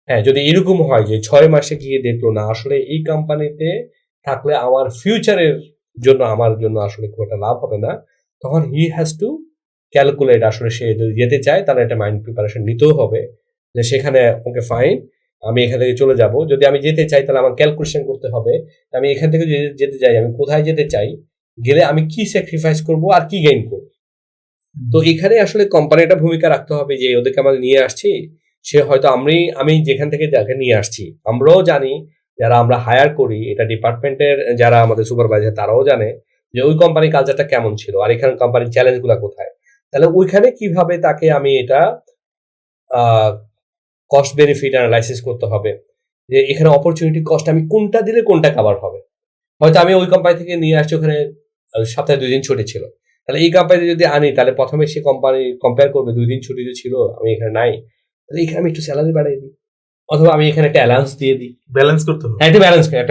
S1: হ্যাঁ, যদি এরকম হয় যে 6 মাসে গিয়ে দেখলো না আসলে এই কোম্পানিতে থাকলে আমার ফিউচারের জন্য আমার জন্য আসলে খুব একটা লাভ হবে না, তখন হি হ্যাজ টু ক্যালকুলেট। আসলে সে যদি যেতে চায় তাহলে একটা মাইন্ড প্রিপারেশন নিতেও হবে যে সেখানে ওকে ফাইন, আমি এখান থেকে চলে যাব। যদি আমি যেতে চাই তাহলে আমার ক্যালকুলেশন করতে হবে আমি এখান থেকে যদি যেতে চাই আমি কোথায় যেতে চাই, গেলে আমি কি স্যাক্রিফাইস করব আর কি গেইন করব। তো এখানে আসলে কোম্পানিটা ভূমিকা রাখতে হবে যে ওদেরকে আমরা নিয়ে আসছি, সে হয়তো আমি যেখান থেকে যাকে নিয়ে আসছি আমরাও জানি, যারা আমরা হায়ার করি এটা ডিপার্টমেন্টের যারা আমাদের সুপারভাইজার তারাও জানে যে ওই কোম্পানির কালচারটা কেমন ছিল আর এখানে কোম্পানির চ্যালেঞ্জগুলো কোথায়। তাহলে ওইখানে কিভাবে তাকে আমি এটা কস্ট বেনিফিট অ্যানালাইসিস করতে হবে যে এখানে অপরচুনিটি কস্ট আমি কোনটা দিলে কোনটা কভার হবে। হয়তো আমি ওই কোম্পানি থেকে নিয়ে আসছি, ওখানে সপ্তাহে 2 দিন ছুটি ছিল, তাহলে এই কোম্পানি যদি আনি তাহলে প্রথমে সে কোম্পানি কম্পেয়ার করবে 2 দিন ছুটি ছিল আমি এখানে নাই, তাহলে এখানে আমি একটু স্যালারি বাড়িয়ে দিই, অথবা আমি এখানে একটা অ্যালাউন্স দিয়ে দিই।
S2: ব্যালেন্স করতে হবে,
S1: একটা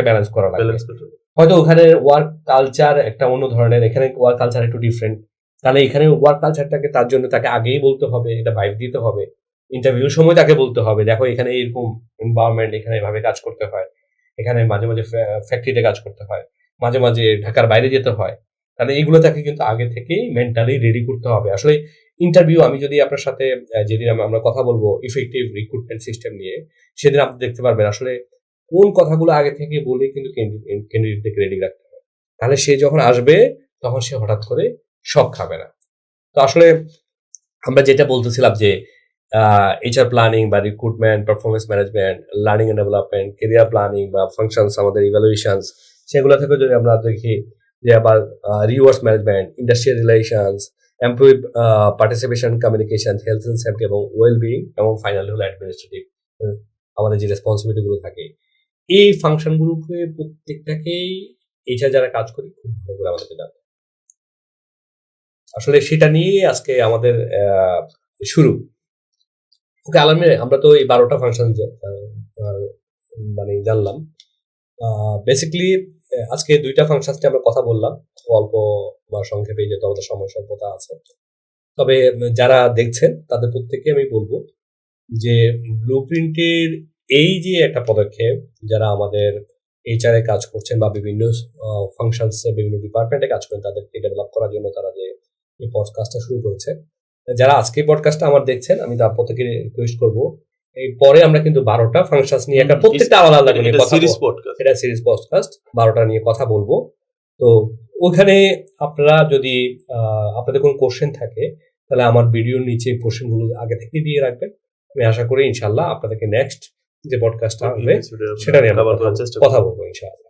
S1: ব্যালেন্স করা লাগবে। হয়তো ওখানে ওয়ার্ক কালচার একটা অন্য ধরনের, এখানে ওয়ার্ক কালচার একটু ডিফারেন্ট, তাহলে এখানে ওয়ার্ক কালচারটাকে তার জন্য তাকে আগেই বলতে হবে, এটা ভাইব দিতে হবে, ইন্টারভিউর সময় তাকে বলতে হবে দেখো এখানে এরকম এনভায়রনমেন্ট, এখানে এভাবে কাজ করতে হয়, এখানে মাঝে মাঝে ফ্যাক্টরিতে কাজ করতে হয়, মাঝে মাঝে ঢাকার বাইরে যেতে হয়। তাহলে এগুলো তাকে কিন্তু আগে থেকেই মেন্টালি রেডি করতে হবে। আসলে ইন্টারভিউ আমি যদি আপনার সাথে যেদিন আমরা কথা বলবো ইফেক্টিভ রিক্রুটমেন্ট সিস্টেম নিয়ে, সেদিন আপনি দেখতে পারবেন আসলে কোন কথাগুলো আগে থেকে বলে কিন্তু ক্যান্ডিডেটকে রেডি রাখতে হবে, তাহলে সে যখন আসবে তখন সে হঠাৎ করে শক খাবে না। তো আসলে আমরা যেটা বলতেছিলাম যে এইচআর প্ল্যানিং বা recruitment, performance management, learning and development, career planning বা ফাংশনস, আমাদের ইভ্যালুয়েশনস, সেগুলো থেকে যদি আমরা দেখি যে আবার rewards management, industrial relations, employee participation, communication, health and safety এবং ওয়েলবিং, এবং ফাইনালি হলো অ্যাডমিনিস্ট্রেটিভ, আমাদের যে রেসপন্সিবিলিটি গুলো থাকে, এই ফাংশনগুলোকে প্রত্যেকটাকেই এইচআর যারা কাজ করি খুব ভালো করে আমাদেরকে জানতে। আসলে সেটা নিয়ে আজকে আমাদের শুরু। ওকে আলামিন, আমরা তো এই 12টা ফাংশন মানে জানলাম। বেসিক্যালি আজকে 2টা ফাংশন নিয়ে আমরা কথা বললাম, অল্প বা সংক্ষেপে, যেহেতু আমাদের সময় স্বল্পতা আছে। তবে যারা দেখছেন তাদের প্রত্যেককে আমি বলবো যে ব্লুপ্রিন্টের এই যে একটা পদক্ষেপ, যারা আমাদের এইচআরে কাজ করছেন বা বিভিন্ন ফাংশনস বিভিন্ন ডিপার্টমেন্টে কাজ করেন, তাদেরকে ডেভেলপ করার জন্য তারা যে এই পডকাস্টটা শুরু করেছে, যারা আজকে পডকাস্টটা আমার দেখছেন, আমি তার প্রত্যেকে রিকোয়েস্ট করবো, এই পরে আমরা কিন্তু 12টা ফাংশনস নিয়ে একটা প্রত্যেকটা আলাদা আলাদা করে কথা বলবো। এটা সিরিজ পডকাস্ট, 12টা নিয়ে কথা বলবো। তো ওখানে আপনারা যদি আপনাদের কোনো কোশ্চেন থাকে, তাহলে আমার ভিডিওর নিচে কোশ্চেনগুলো আগে থেকে দিয়ে রাখবেন। আমি আশা করি ইনশাল্লাহ আপনাদেরকে নেক্সট যে পডকাস্টটা হবে সেটা নিয়ে আমরা কথা বলবো ইনশাআল্লাহ।